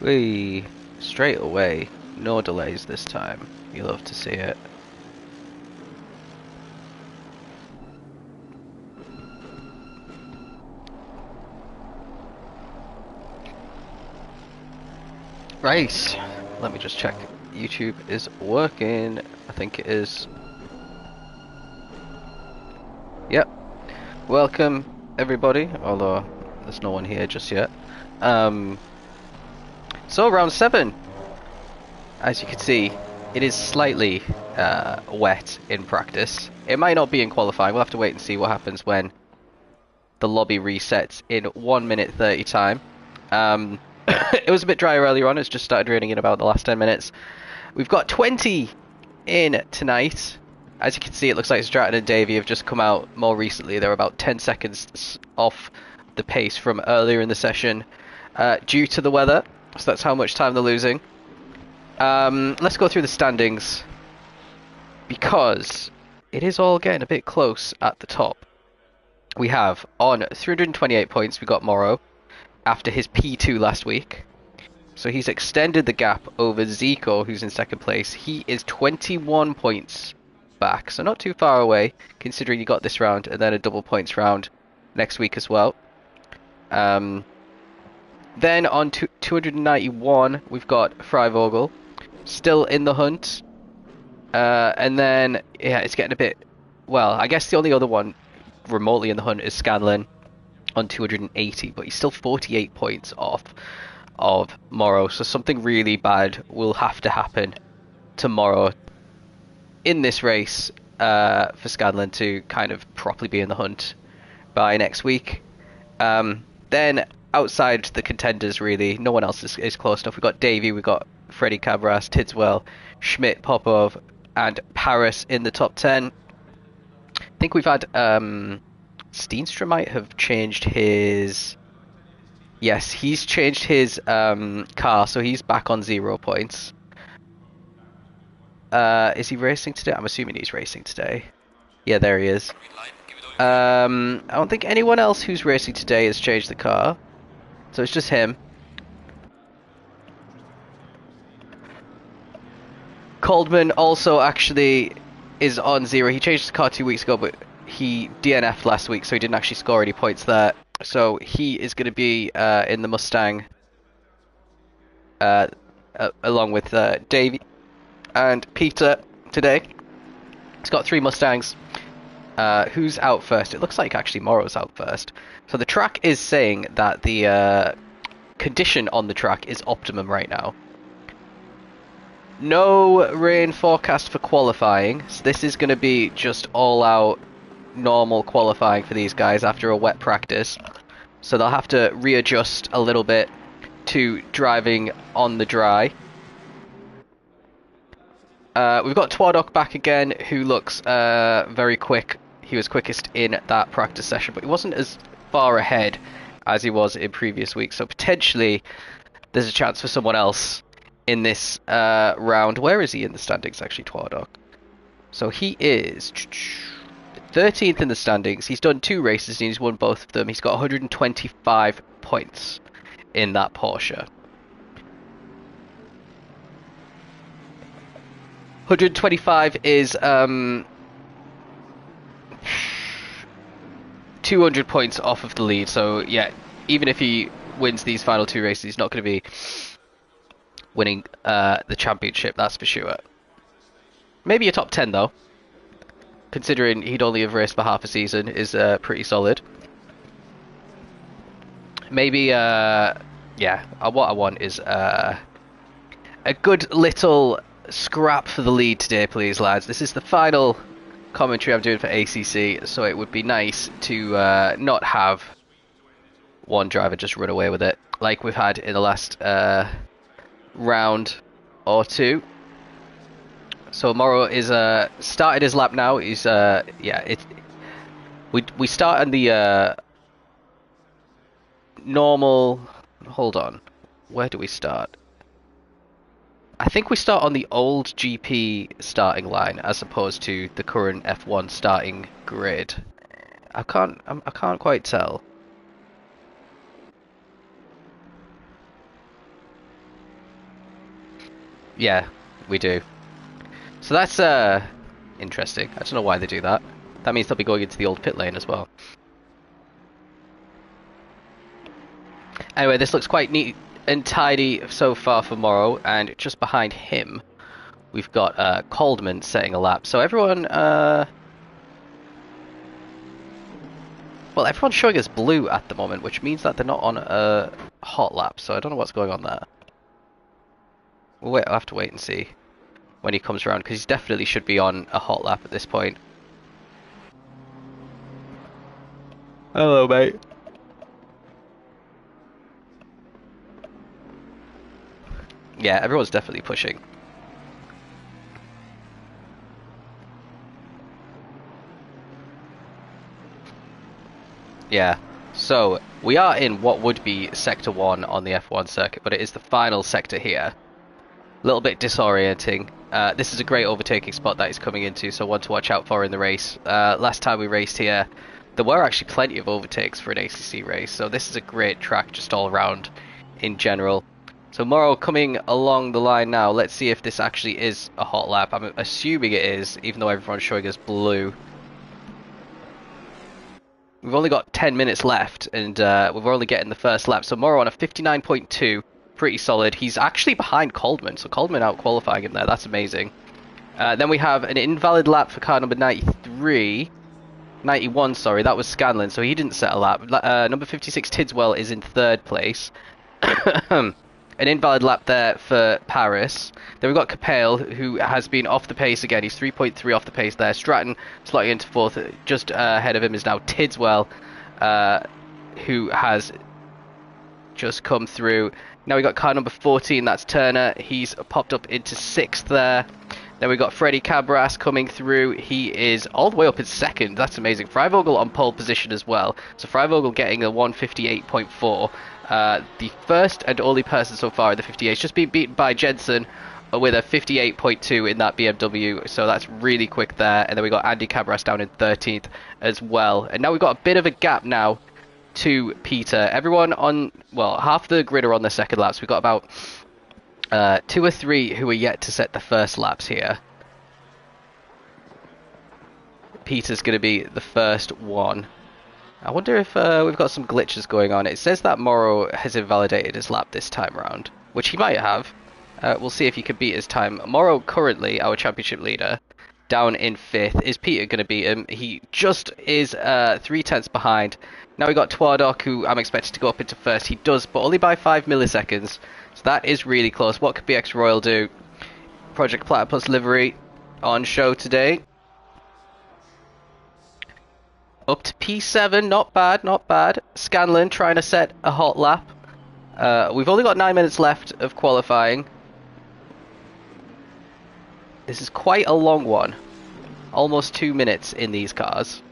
We straight away, no delays this time. You love to see it. Right, let me just check. YouTube is working. I think it is. Yep. Welcome everybody, although there's no one here just yet. So round 7. As you can see, it is slightly wet in practice. It might not be in qualifying. We'll have to wait and see what happens when the lobby resets in 1 minute 30 time. It was a bit drier earlier on. It's just started raining in about the last 10 minutes. We've got 20 in tonight. As you can see, it looks like Stratton and Davey have just come out more recently. They're about 10 seconds off the pace from earlier in the session due to the weather. So that's how much time they're losing. Let's go through the standings, because it is all getting a bit close at the top. We have, on 328 points, we got Morrow, after his P2 last week. So he's extended the gap over Zico, who's in second place. He is 21 points back, so not too far away, considering he got this round, and then a double points round next week as well. Then on 291, we've got Freivogel, still in the hunt. And then, yeah, it's getting a bit... Well, I guess the only other one remotely in the hunt is Scanlon on 280, but he's still 48 points off of Morrow, so something really bad will have to happen tomorrow in this race for Scanlon to kind of properly be in the hunt by next week. Then outside the contenders, really, no one else is close enough. We've got Davey, we've got Freddie Cabras, Tidswell, Schmidt, Popov, and Paris in the top 10. I think we've had Steenstra might have changed his... Yes, he's changed his car, so he's back on 0 points. Is he racing today? I'm assuming he's racing today. Yeah, there he is. I don't think anyone else who's racing today has changed the car, so it's just him. Coldman also actually is on 0. He changed his car 2 weeks ago, but he DNF'd last week, so he didn't actually score any points there. So he is going to be in the Mustang along with Davey and Peter today. He's got 3 Mustangs. Who's out first? It looks like actually Morrow's out first. So the track is saying that the condition on the track is optimum right now. No rain forecast for qualifying, so this is going to be just all-out normal qualifying for these guys after a wet practice. So they'll have to readjust a little bit to driving on the dry. We've got Twardok back again, who looks very quick. He was quickest in that practice session, but he wasn't as far ahead as he was in previous weeks, so potentially there's a chance for someone else in this round. Where is he in the standings, actually, Twardok? So he is 13th in the standings. He's done 2 races and he's won both of them. He's got 125 points in that Porsche. 125 is 200 points off of the lead. So yeah, even if he wins these final 2 races, he's not going to be winning the championship, that's for sure. Maybe a top 10 though, considering he'd only have raced for half a season, is pretty solid. Maybe, yeah, what I want is a good little scrap for the lead today, please, lads. This is the final commentary I'm doing for ACC, so it would be nice to not have one driver just run away with it, like we've had in the last round or 2. So Morrow is started his lap now. He's yeah, we start on the normal. Hold on, where do we start? I think we start on the old GP starting line as opposed to the current F1 starting grid. I can't quite tell. Yeah, we do. So that's interesting. I don't know why they do that. That means they'll be going into the old pit lane as well. Anyway, this looks quite neat and tidy so far for Morrow, and just behind him, we've got Coldman setting a lap. So everyone, well, everyone's showing us blue at the moment, which means that they're not on a hot lap. So I don't know what's going on there. I'll have to wait and see when he comes around, because he definitely should be on a hot lap at this point. Hello, mate. Yeah, everyone's definitely pushing. Yeah, so we are in what would be Sector 1 on the F1 circuit, but it is the final sector here. A little bit disorienting. This is a great overtaking spot that he's coming into, so one to watch out for in the race. Last time we raced here, there were actually plenty of overtakes for an ACC race, so this is a great track just all around in general. So Morrow coming along the line now. Let's see if this actually is a hot lap. I'm assuming it is, even though everyone's showing us blue. We've only got 10 minutes left, and we're only getting the first lap. So Morrow on a 59.2, pretty solid. He's actually behind Coldman, so Coldman out-qualifying him there. That's amazing. Then we have an invalid lap for car number 91, sorry. That was Scanlon, so he didn't set a lap. Number 56, Tidswell, is in third place. An invalid lap there for Paris. Then we've got Capel, who has been off the pace again. He's 3.3 off the pace there. Stratton slotting into fourth. Just ahead of him is now Tidswell, who has just come through. Now we've got car number 14, that's Turner. He's popped up into sixth there. Then we've got Freddie Cabras coming through. He is all the way up in second. That's amazing. Freivogel on pole position as well. So Freivogel getting a 158.4. The first and only person so far in the 58. Just been beaten by Jensen with a 58.2 in that BMW. So that's really quick there. And then we got Andy Cabras down in 13th as well. And now we've got a bit of a gap now to Peter. Everyone on, well, half the grid are on the second laps. We've got about 2 or 3 who are yet to set the first laps here. Peter's going to be the first one. I wonder if we've got some glitches going on. It says that Morrow has invalidated his lap this time around, which he might have. We'll see if he can beat his time. Morrow, currently our championship leader, down in 5th. Is Peter going to beat him? He just is 3/10 behind. Now we got Twardok, who I'm expected to go up into first. He does, but only by 5 milliseconds. So that is really close. What could BX Royal do? Project Platypus livery on show today. Up to P7, not bad, not bad. Scanlon trying to set a hot lap. We've only got 9 minutes left of qualifying. This is quite a long one. Almost 2 minutes in these cars.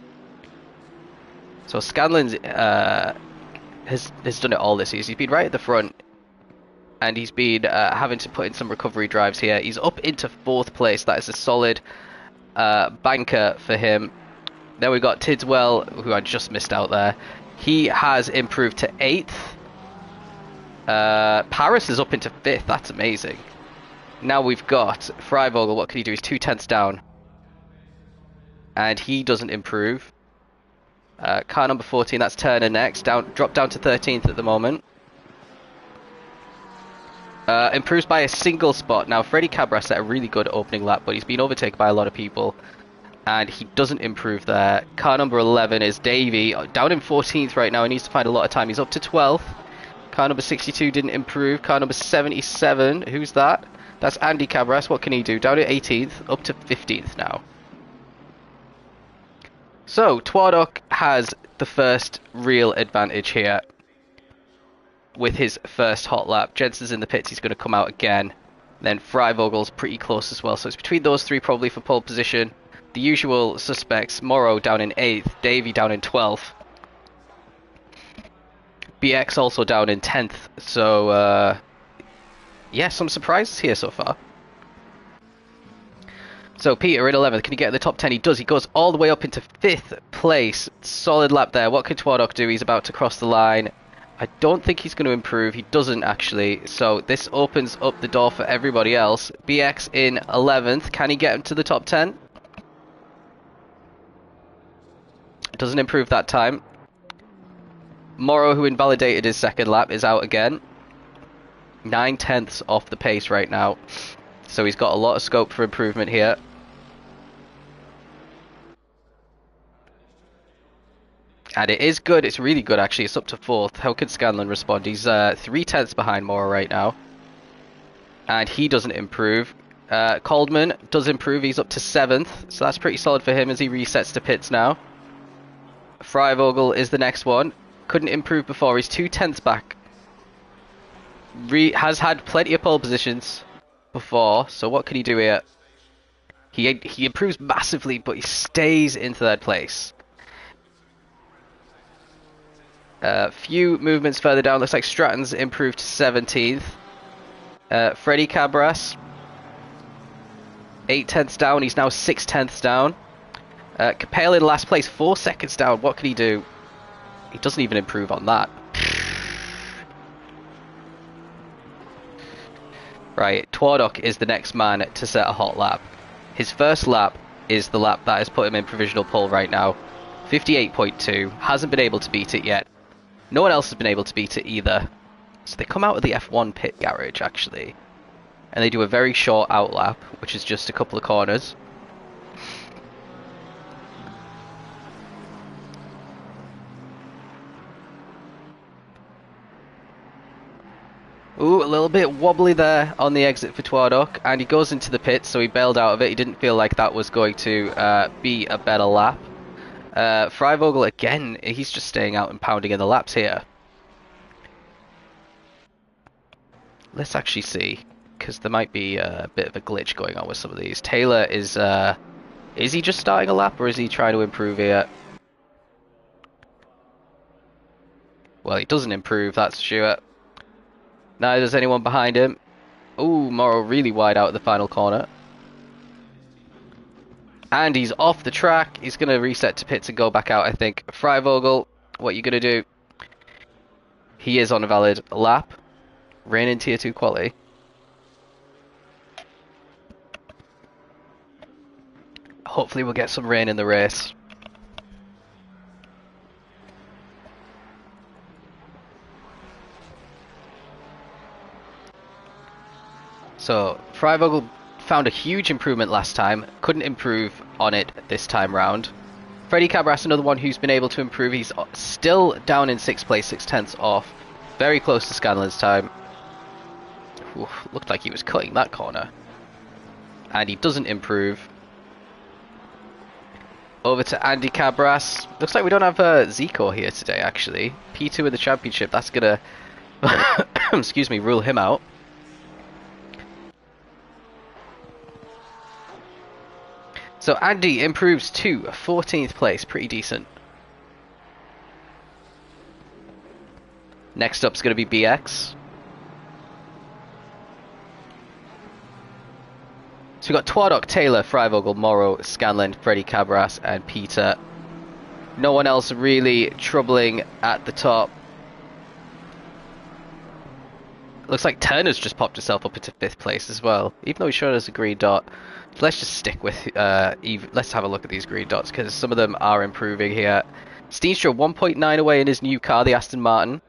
So Scanlon's has done it all this season. He's been right at the front, and he's been having to put in some recovery drives here. He's up into 4th place. That is a solid banker for him. Then we've got Tidswell, who I just missed out there. He has improved to 8th. Paris is up into 5th. That's amazing. Now we've got Freivogel. What can he do? He's 2/10 down. And he doesn't improve. Car number 14, that's Turner next. Dropped down to 13th at the moment. Improves by a single spot. Now, Freddie Cabras set a really good opening lap, but he's been overtaken by a lot of people. And he doesn't improve there. Car number 11 is Davey. Down in 14th right now. He needs to find a lot of time. He's up to 12th. Car number 62 didn't improve. Car number 77, who's that? That's Andy Cabras. What can he do? Down at 18th, up to 15th now. So, Twardok has the first real advantage here with his first hot lap. Jensen's in the pits. He's going to come out again. Then Freivogel's pretty close as well. So it's between those three probably for pole position. The usual suspects, Morrow down in 8th, Davey down in 12th. BX also down in 10th. So, yeah, some surprises here so far. So Peter in 11th, can he get in the top 10? He does. He goes all the way up into 5th place. Solid lap there. What can Twardok do? He's about to cross the line. I don't think he's going to improve. He doesn't actually. So this opens up the door for everybody else. BX in 11th. Can he get him to the top 10? Doesn't improve that time. Morrow, who invalidated his second lap, is out again. 9/10 off the pace right now. So he's got a lot of scope for improvement here. And it is good. It's really good, actually. It's up to 4th. How could Scanlon respond? He's 3/10 behind Morrow right now. And he doesn't improve. Coldman does improve. He's up to 7th. So that's pretty solid for him as he resets to pits now. Freivogel is the next one. Couldn't improve before. He's 2/10 back. Has had plenty of pole positions before. So what can he do here? He improves massively, but he stays in 3rd place. Few movements further down. Looks like Stratton's improved to 17th. Freddie Cabras, 8/10 down. He's now 6/10 down. Capel in last place, 4 seconds down. What can he do? He doesn't even improve on that. Right, Twardok is the next man to set a hot lap. His first lap is the lap that has put him in provisional pole right now. 58.2. Hasn't been able to beat it yet. No one else has been able to beat it either. So they come out of the F1 pit garage, actually. And they do a very short out lap, which is just a couple of corners. Ooh, a little bit wobbly there on the exit for Twardok, and he goes into the pit, so he bailed out of it. He didn't feel like that was going to be a better lap. Freivogel, again, he's just staying out and pounding in the laps here. Let's actually see, because there might be a bit of a glitch going on with some of these. Taylor is he just starting a lap, or is he trying to improve here? Well, he doesn't improve, that's for sure. Neither does anyone behind him. Ooh, Morrow really wide out at the final corner. And he's off the track. He's going to reset to pits and go back out, I think. Freivogel, what are you going to do? He is on a valid lap. Rain in Tier 2 quality. Hopefully we'll get some rain in the race. So, Freivogel found a huge improvement last time, couldn't improve on it this time round. Freddie Cabras, another one who's been able to improve. He's still down in 6th place, 6/10 off. Very close to Scanlon's time. Ooh, looked like he was cutting that corner. And he doesn't improve. Over to Andy Cabras. Looks like we don't have Zico here today, actually. P2 in the championship, that's gonna, excuse me, rule him out. So Andy improves to 14th place, pretty decent. Next up's going to be BX. So we've got Twardok, Taylor, Freivogel, Morrow, Scanlon, Freddie Cabras, and Peter. No one else really troubling at the top. Looks like Turner's just popped herself up into 5th place as well, even though he's showing us a green dot. Let's just stick with, let's have a look at these green dots, because some of them are improving here. Steenstra 1.9 away in his new car, the Aston Martin.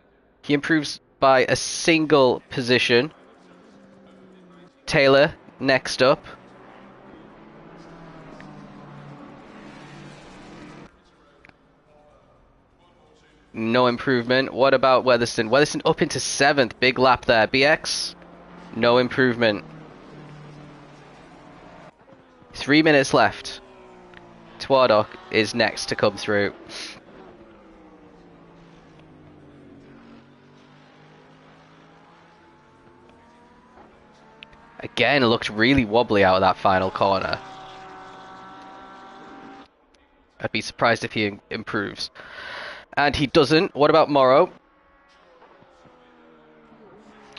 He improves by a single position. Taylor, next up. No improvement. What about Weatherston? Weatherston up into 7th. Big lap there. BX, no improvement. 3 minutes left. Twardok is next to come through. Again, looked really wobbly out of that final corner. I'd be surprised if he improves. And he doesn't. What about Morrow?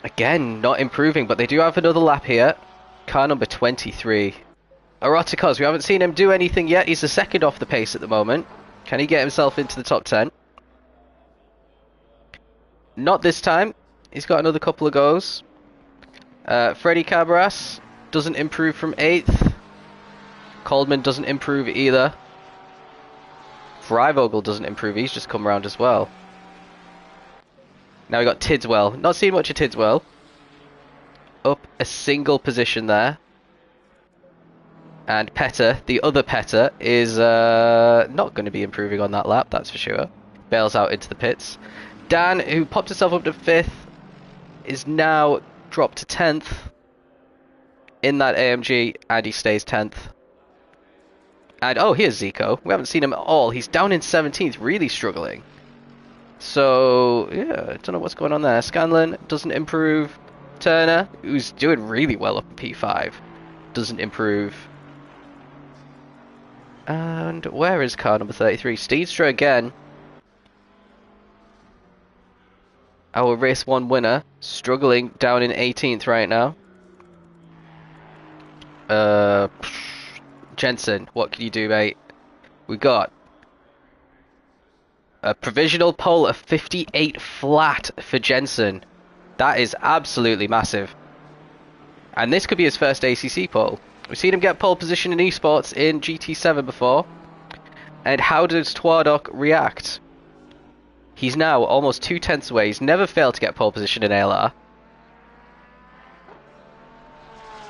Again, not improving, but they do have another lap here. Car number 23. Eroticos, we haven't seen him do anything yet. He's the 2nd off the pace at the moment. Can he get himself into the top 10? Not this time. He's got another couple of goes. Freddie Cabras doesn't improve from 8th. Coldman doesn't improve either. Freivogel doesn't improve. He's just come around as well. Now we got Tidswell. Not seeing much of Tidswell. Up a single position there. And Petter, the other Petter, is not going to be improving on that lap, that's for sure. Bails out into the pits. Dan, who popped himself up to 5th, is now dropped to 10th in that AMG, and he stays 10th. And, oh, here's Zico. We haven't seen him at all. He's down in 17th, really struggling. So, yeah, I don't know what's going on there. Scanlon doesn't improve. Turner, who's doing really well up in P5, doesn't improve. And where is car number 33? Steedstra again. Our race 1 winner, struggling down in 18th right now. Jensen, what can you do, mate? We got a provisional pole of 58 flat for Jensen. That is absolutely massive. And this could be his first ACC pole. We've seen him get pole position in eSports in GT7 before. And how does Twardok react? He's now almost 2/10 away. He's never failed to get pole position in ALR.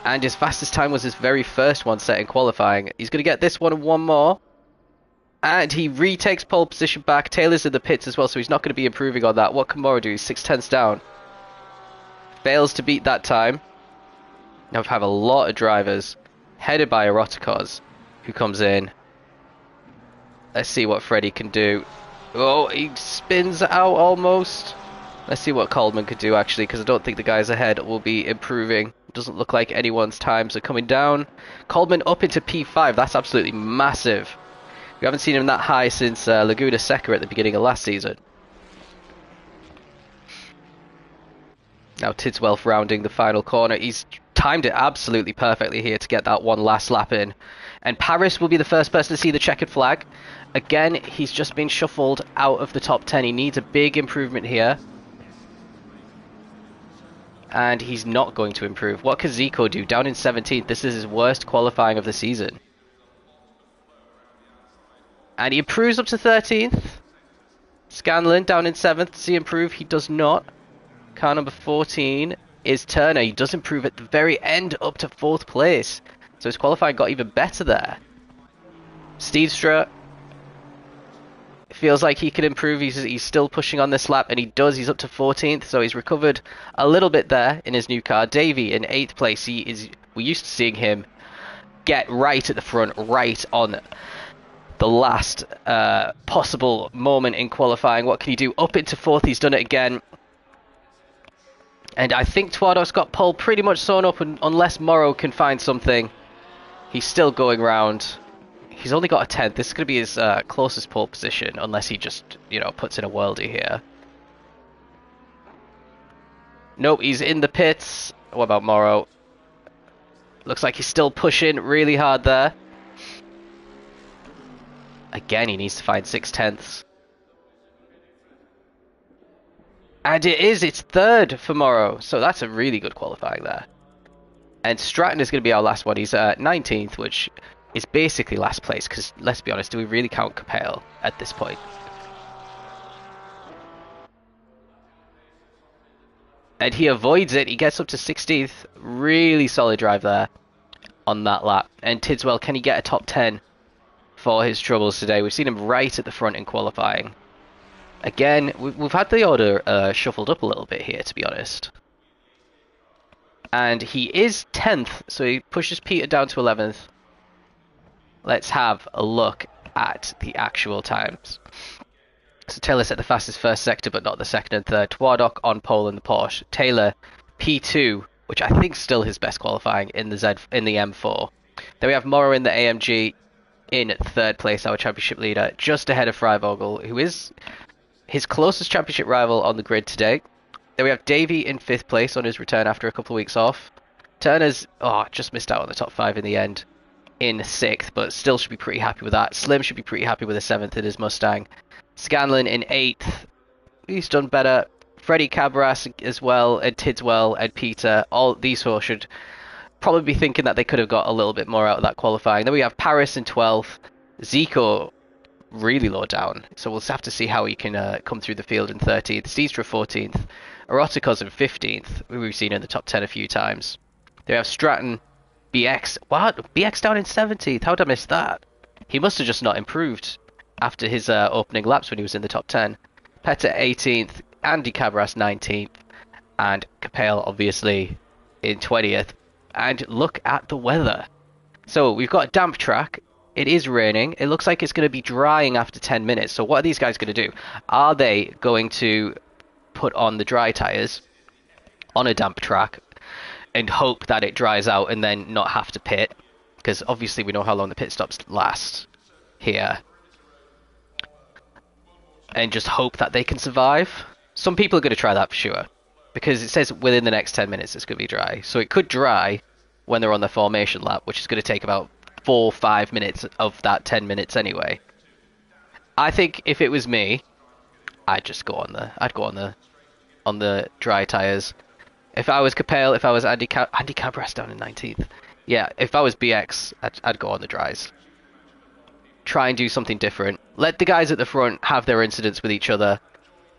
And his fastest time was his very first one set in qualifying. He's going to get this one and one more. And he retakes pole position back. Taylor's in the pits as well, so he's not going to be improving on that. What can Morrow do? He's 6/10 down. Fails to beat that time. Now we have a lot of drivers headed by Eroticos, who comes in. Let's see what Freddie can do. Oh, he spins out almost. Let's see what Coleman could do, actually, because I don't think the guys ahead will be improving. Doesn't look like anyone's times are coming down. Coleman up into P5. That's absolutely massive. We haven't seen him that high since Laguna Seca at the beginning of last season. Now Tidswell rounding the final corner. He's timed it absolutely perfectly here to get that one last lap in. And Paris will be the first person to see the checkered flag. Again, he's just been shuffled out of the top 10. He needs a big improvement here. And he's not going to improve. What can Zico do? Down in 17th. This is his worst qualifying of the season. And he improves up to 13th. Scanlon down in 7th. Does he improve? He does not. Car number 14 is Turner. He does improve at the very end up to 4th place. So his qualifying got even better there. Steedstra feels like he can improve. He's still pushing on this lap, and he does. He's up to 14th, so he's recovered a little bit there in his new car. Davey in 8th place. We're used to seeing him get right at the front, right on the last possible moment in qualifying. What can he do? Up into 4th. He's done it again. And I think Twardok's got pole pretty much sewn up, and unless Morrow can find something, he's still going round. He's only got a 10th. This is going to be his closest pole position, unless he just, puts in a worldie here. Nope, he's in the pits. What about Morrow? Looks like he's still pushing really hard there. Again, he needs to find 6/10. And it's 3rd for Morrow, so that's a really good qualifying there. And Stratton is going to be our last one. He's 19th, which is basically last place, because let's be honest, do we really count Capel at this point? And he avoids it. He gets up to 16th. Really solid drive there on that lap. And Tidswell, can he get a top 10 for his troubles today? We've seen him right at the front in qualifying. Again, we've had the order shuffled up a little bit here, to be honest. And he is 10th, so he pushes Peter down to 11th. Let's have a look at the actual times. So Taylor set the fastest first sector, but not the second and third. Twardok on pole in the Porsche. Taylor P2, which I think is still his best qualifying in the M4. Then we have Morrow in the AMG in 3rd place, our championship leader, just ahead of Freivogel, who is his closest championship rival on the grid today. Then we have Davey in 5th place on his return after a couple of weeks off. Turner's just missed out on the top 5 in the end in 6th, but still should be pretty happy with that. Slim should be pretty happy with a 7th in his Mustang. Scanlon in 8th. He's done better. Freddie Cabras as well, and Tidswell and Peter, all these four should probably be thinking that they could have got a little bit more out of that qualifying. Then we have Paris in 12th, Zico really low down, so we'll have to see how he can come through the field in 13th, Steedstra 14th, Eroticos in 15th, who we've seen in the top 10 a few times. They have Stratton, BX, what? BX down in 17th, how did I miss that? He must have just not improved after his opening laps when he was in the top 10. Petr 18th, Andy Cabras 19th, and Capel obviously in 20th. And look at the weather. So we've got a damp track. It is raining. It looks like it's going to be drying after 10 minutes. So what are these guys going to do? Are they going to put on the dry tyres on a damp track and hope that it dries out and then not have to pit? Because obviously we know how long the pit stops last here. And just hope that they can survive. Some people are going to try that for sure. Because it says within the next 10 minutes it's going to be dry. So it could dry when they're on their formation lap, which is going to take about 4-5 minutes of that 10 minutes anyway. I think if it was me, I'd just go on the dry tires. If I was Capel, if I was Andy Cabras down in 19th. Yeah, if I was BX, I'd go on the dries. Try and do something different. Let the guys at the front have their incidents with each other.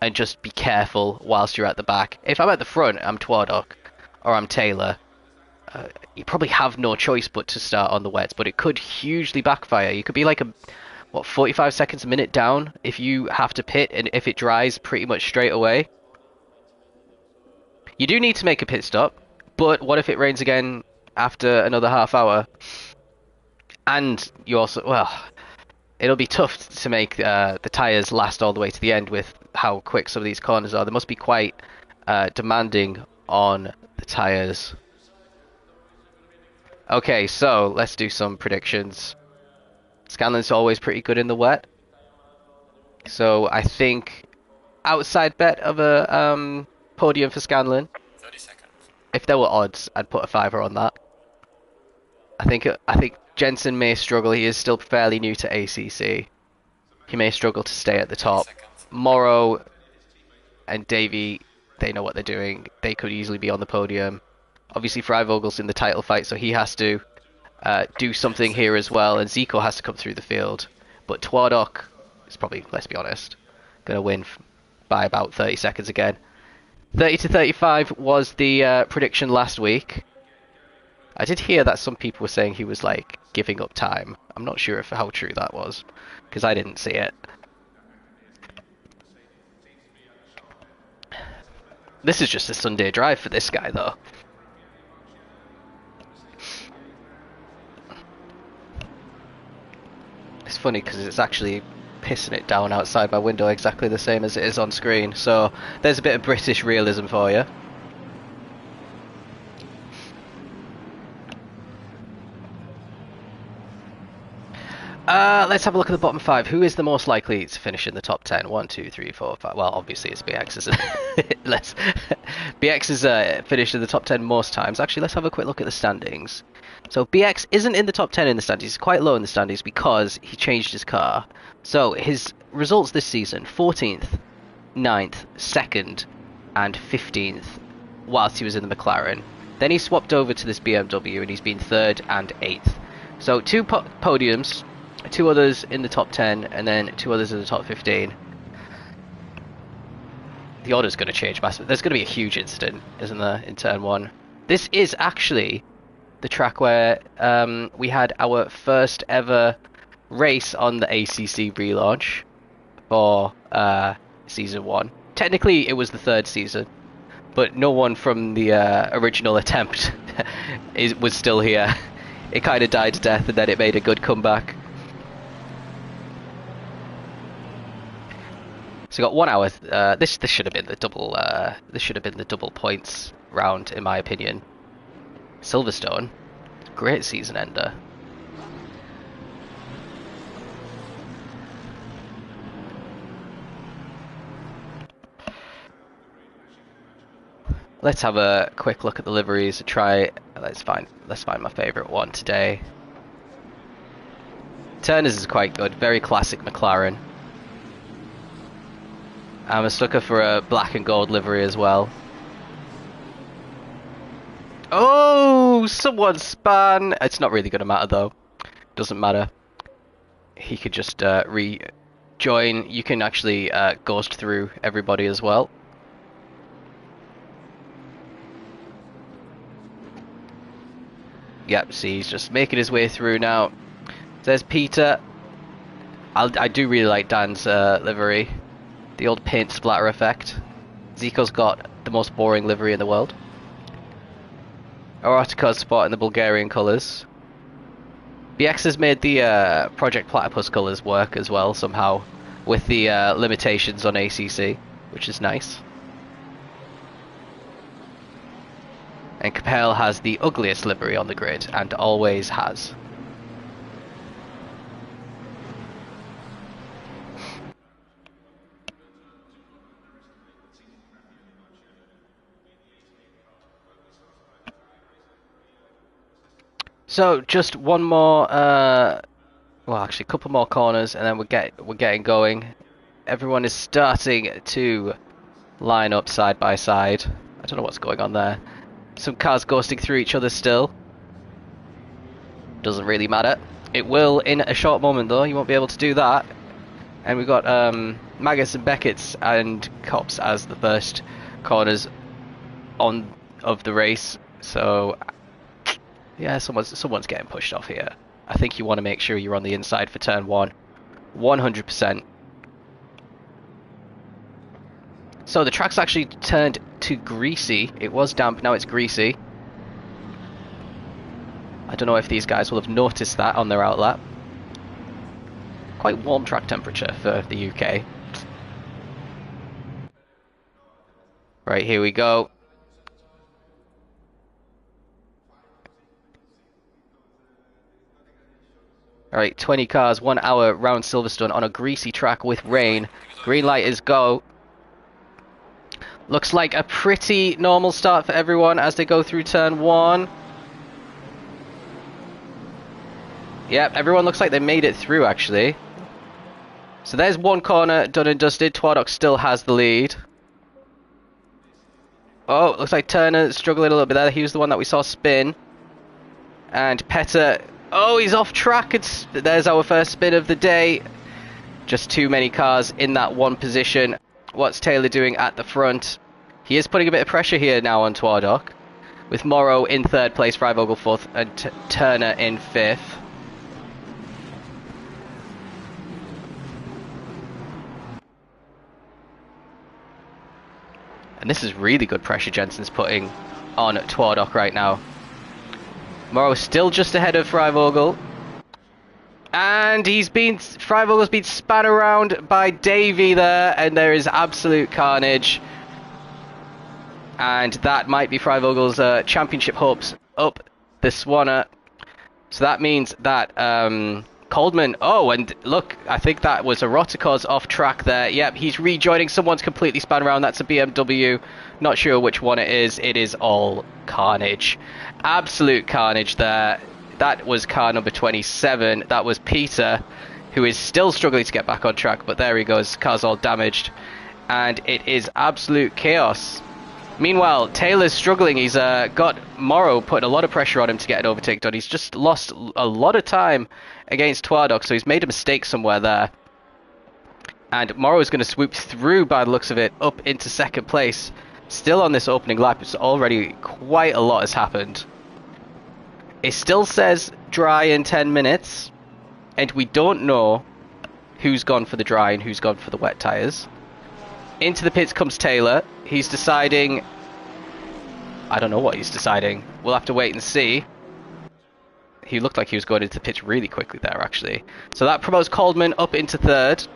And just be careful whilst you're at the back. If I'm at the front, I'm Twardok, or I'm Taylor. You probably have no choice but to start on the wets, but it could hugely backfire. You could be like 45 seconds a minute down if you have to pit, and if it dries pretty much straight away. You do need to make a pit stop, but what if it rains again after another half hour? And you also, well, it'll be tough to make the tyres last all the way to the end with how quick some of these corners are. They must be quite demanding on the tyres. Okay, so let's do some predictions. Scanlon's always pretty good in the wet. So I think outside bet of a podium for Scanlon. 30 seconds. If there were odds, I'd put a fiver on that. I think Jensen may struggle. He is still fairly new to ACC. He may struggle to stay at the top. Morrow and Davey, they know what they're doing. They could easily be on the podium. Obviously, Freivogel's in the title fight, so he has to do something here as well. And Zico has to come through the field. But Twardok is probably, let's be honest, going to win by about 30 seconds again. 30 to 35 was the prediction last week. I did hear that some people were saying he was like giving up time. I'm not sure how true that was, because I didn't see it. This is just a Sunday drive for this guy, though. It's funny because it's actually pissing it down outside my window exactly the same as it is on screen. So there's a bit of British realism for you. Let's have a look at the bottom 5. Who is the most likely to finish in the top 10? 1, 2, 3, 4, 5. Well, obviously it's BX, isn't it? BX has finished in the top 10 most times. Actually, let's have a quick look at the standings. So BX isn't in the top 10 in the standings. He's quite low in the standings because he changed his car. So his results this season: 14th, 9th, 2nd, and 15th, whilst he was in the McLaren. Then he swapped over to this BMW, and he's been 3rd and 8th. So 2 podiums. 2 others in the top 10, and then 2 others in the top 15. The order's going to change massively. There's going to be a huge incident, isn't there, in turn 1. This is actually the track where we had our first ever race on the ACC relaunch for season 1. Technically, it was the 3rd season, but no one from the original attempt was still here. It kind of died to death, and then it made a good comeback. So we got 1 hour. This should have been the double. This should have been the double points round, in my opinion. Silverstone, great season ender. Let's have a quick look at the liveries and try. Let's find my favourite one today. Turner's is quite good. Very classic McLaren. I'm a sucker for a black and gold livery as well. Oh, someone span. It's not really going to matter though. Doesn't matter. He could just rejoin. You can actually ghost through everybody as well. Yep, see, he's just making his way through now. There's Peter. I do really like Dan's livery. The old paint splatter effect. Zico's got the most boring livery in the world. Erotica's spot in the Bulgarian colours. BX has made the Project Platypus colours work as well somehow, with the limitations on ACC, which is nice. And Capel has the ugliest livery on the grid, and always has. So just one more, well, actually, a couple more corners, and then we're getting going. Everyone is starting to line up side by side. I don't know what's going on there. Some cars ghosting through each other still. Doesn't really matter. It will in a short moment, though. You won't be able to do that. And we've got Magus and Beckett's and Cops as the first corners of the race. So. Yeah, someone's getting pushed off here. I think you want to make sure you're on the inside for turn 1. 100%. So the track's actually turned to greasy. It was damp, now it's greasy. I don't know if these guys will have noticed that on their outlap. Quite warm track temperature for the UK. Right, here we go. Alright, 20 cars, 1 hour round Silverstone on a greasy track with rain. Green light is go. Looks like a pretty normal start for everyone as they go through turn 1. Yep, everyone looks like they made it through actually. So there's one corner done and dusted. Twardok still has the lead. Oh, looks like Turner struggling a little bit there. He was the one that we saw spin. And Petter... Oh, he's off track. There's our first spin of the day. Just too many cars in that one position. What's Taylor doing at the front? He is putting a bit of pressure here now on Twardok. With Morrow in 3rd place, Freivogel 4th, and Turner in 5th. And this is really good pressure Jensen's putting on Twardok right now. Morrow still just ahead of Freivogel. And Freivogel's been span around by Davey there, and there is absolute carnage. And that might be Freivogel's championship hopes up the Swanner. So that means that Coldman... Oh, and look, I think that was Erotica's off track there. Yep, he's rejoining. Someone's completely span around. That's a BMW. Not sure which one it is. It is all carnage. Absolute carnage there. That was car number 27. That was Peter, who is still struggling to get back on track. But there he goes. Car's all damaged. And it is absolute chaos. Meanwhile, Taylor's struggling. He's got Morrow putting a lot of pressure on him to get an overtake done. He's just lost a lot of time against Twardok, so he's made a mistake somewhere there. And Morrow's going to swoop through, by the looks of it, up into 2nd place. Still on this opening lap. It's already quite a lot has happened. It still says dry in 10 minutes, and we don't know who's gone for the dry and who's gone for the wet tyres. Into the pits comes Taylor. He's deciding... I don't know what he's deciding. We'll have to wait and see. He looked like he was going into the pits really quickly there, actually. So that promotes Coldman up into 3rd.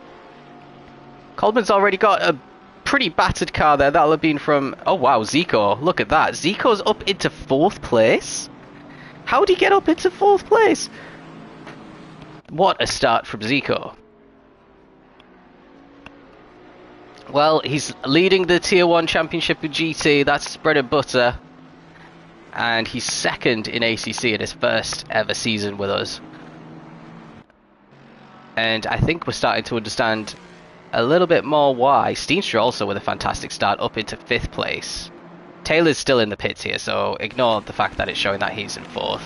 Coldman's already got a pretty battered car there. That'll have been from... Oh, wow, Zico. Look at that. Zico's up into 4th place? How did he get up into 4th place? What a start from Zico. Well, he's leading the Tier 1 Championship in GT. That's bread and butter. And he's 2nd in ACC in his first ever season with us. And I think we're starting to understand a little bit more why. Steenstra also with a fantastic start up into 5th place. Taylor's still in the pits here, so ignore the fact that it's showing that he's in 4th.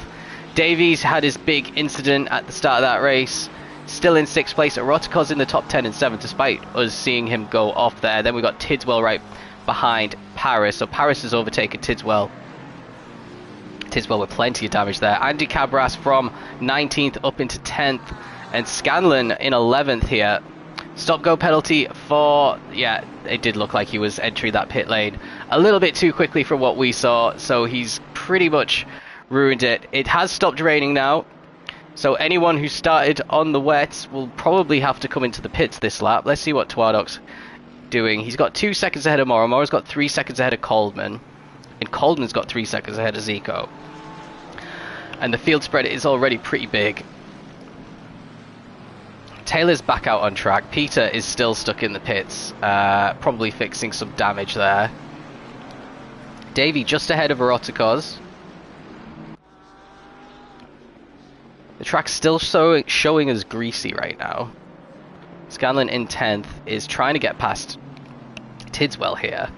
Davies had his big incident at the start of that race. Still in 6th place. Erotico's in the top 10 and 7 despite us seeing him go off there. Then we got Tidswell right behind Paris. So Paris has overtaken Tidswell. Tidswell with plenty of damage there. Andy Cabras from 19th up into 10th. And Scanlon in 11th here. Stop-go penalty for... Yeah, it did look like he was entering that pit lane a little bit too quickly from what we saw. So he's pretty much ruined it. It has stopped raining now. So anyone who started on the wets will probably have to come into the pits this lap. Let's see what Twadok's doing. He's got 2 seconds ahead of Morrow. Morrow's got 3 seconds ahead of Coldman. And Coldman's got 3 seconds ahead of Zico. And the field spread is already pretty big. Taylor's back out on track. Peter is still stuck in the pits. Probably fixing some damage there. Davey just ahead of Eroticos. The track's still showing as greasy right now. Scanlon in 10th is trying to get past Tidswell here.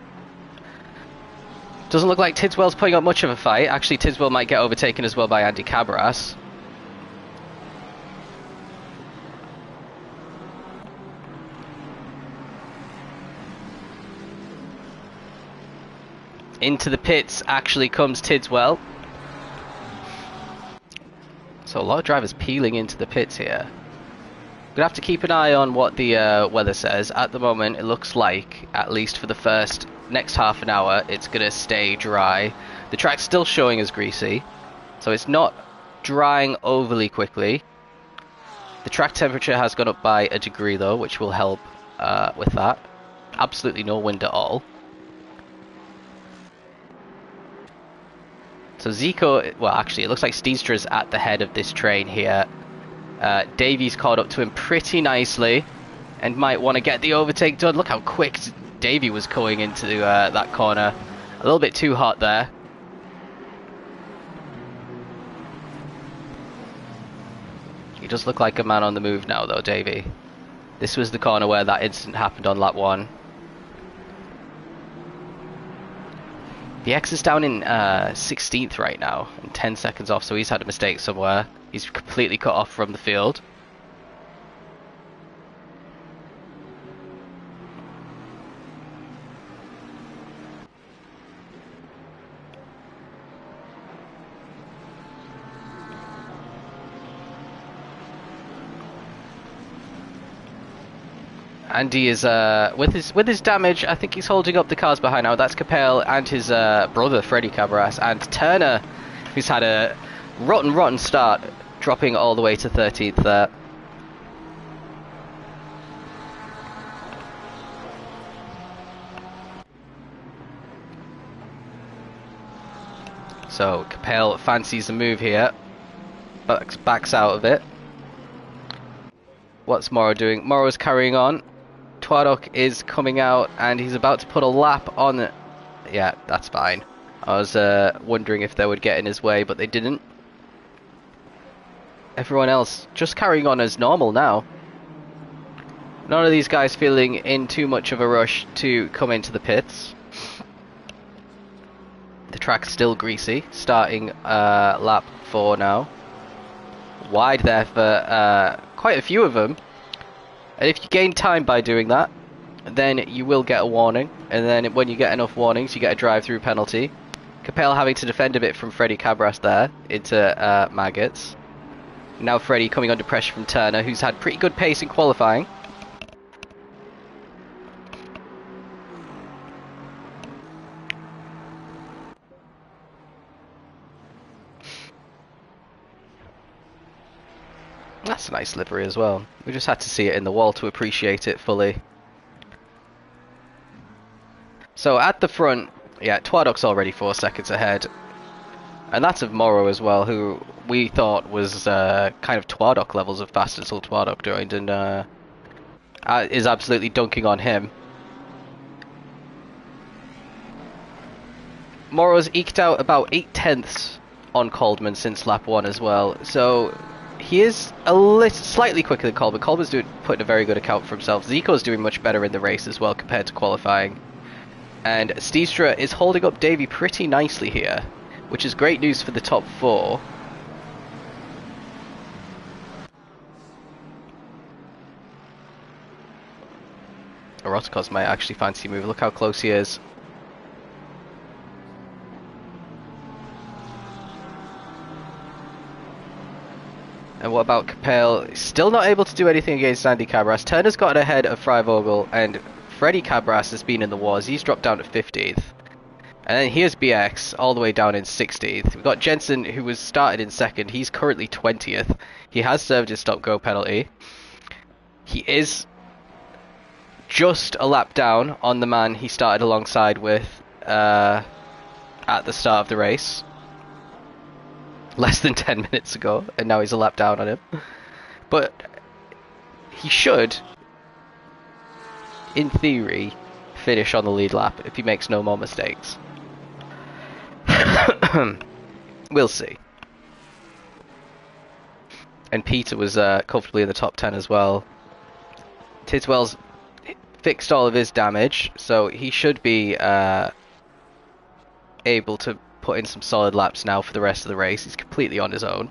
Doesn't look like Tidswell's putting up much of a fight. Actually, Tidswell might get overtaken as well by Andy Cabras. Into the pits actually comes Tidswell. So a lot of drivers peeling into the pits here. Gonna have to keep an eye on what the weather says. At the moment, it looks like, at least for the next half an hour, it's gonna stay dry. The track's still showing as greasy, so it's not drying overly quickly. The track temperature has gone up by a degree though, which will help with that. Absolutely no wind at all. So Zico, well actually it looks like Steenstra's at the head of this train here. Davies caught up to him pretty nicely and might want to get the overtake done. Look how quick Davey was going into that corner. A little bit too hot there. He does look like a man on the move now though, Davey. This was the corner where that incident happened on lap 1. The X is down in 16th right now, and 10 seconds off, so he's had a mistake somewhere. He's completely cut off from the field. Andy is with his damage. I think he's holding up the cars behind now. That's Capel and his brother Freddie Cabras, and Turner, who's had a rotten start, dropping all the way to 13th there. So Capel fancies the move here, but backs out of it. What's Morrow doing? Morrow's carrying on. Twadok is coming out and he's about to put a lap on. Yeah, that's fine. I was wondering if they would get in his way, but they didn't. Everyone else just carrying on as normal now. None of these guys feeling in too much of a rush to come into the pits. The track's still greasy, starting lap 4 now. Wide there for quite a few of them. And if you gain time by doing that, then you will get a warning. And then when you get enough warnings, you get a drive-through penalty. Capel having to defend a bit from Freddie Cabras there into Maggots. Now Freddie coming under pressure from Turner, who's had pretty good pace in qualifying. That's a nice livery as well. We just had to see it in the wall to appreciate it fully. So at the front, yeah, Twadok's already 4 seconds ahead. And that's of Morrow as well, who we thought was kind of Twadok levels of fast until Twadok joined, and is absolutely dunking on him. Morrow's eked out about 8 tenths on Coldman since lap 1 as well, so he is slightly quicker than Colbert. Colbert's putting a very good account for himself. Zico's doing much better in the race as well compared to qualifying. And Steenstra is holding up Davey pretty nicely here, which is great news for the top 4. Eroticos might actually fancy a move. Look how close he is. And what about Capel? Still not able to do anything against Andy Cabras. Turner's gotten ahead of Freivogel, and Freddie Cabras has been in the wars. He's dropped down to 50th. And then here's BX, all the way down in 60th. We've got Jensen, who was started in 2nd. He's currently 20th. He has served his stop-go penalty. He is just a lap down on the man he started alongside with at the start of the race. Less than 10 minutes ago, and now he's a lap down on him. But he should, in theory, finish on the lead lap if he makes no more mistakes. We'll see. And Peter was comfortably in the top 10 as well. Tiswell's fixed all of his damage, so he should be able to put in some solid laps now for the rest of the race. He's completely on his own.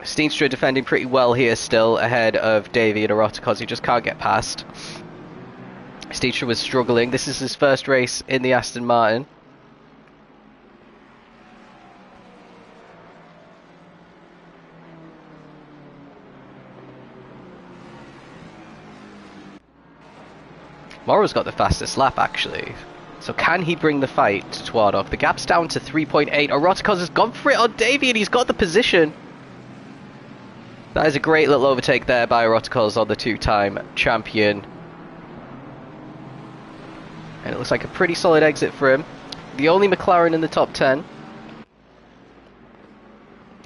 Steenstra defending pretty well here still, ahead of Davey and Eroticos, who just can't get past. Steenstra was struggling. This is his first race in the Aston Martin. Morrow's got the fastest lap, actually. So can he bring the fight to Twardok? The gap's down to 3.8. Eroticos has gone for it on Davey, and he's got the position. That is a great little overtake there by Eroticos on the 2-time champion. And it looks like a pretty solid exit for him. The only McLaren in the top 10.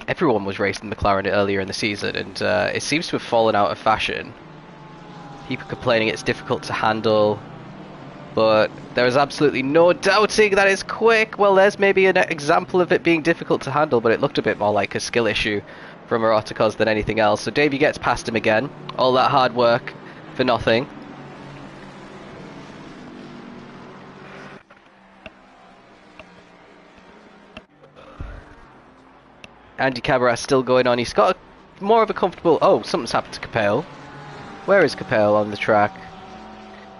Everyone was racing McLaren earlier in the season, and it seems to have fallen out of fashion. People complaining it's difficult to handle, but there is absolutely no doubting that it's quick. Well, there's maybe an example of it being difficult to handle, but it looked a bit more like a skill issue from Eroticos than anything else. So Davey gets past him again. All that hard work for nothing. Andy Cabras still going on. He's got more of a comfortable... Oh, something's happened to Capel. Where is Capel on the track?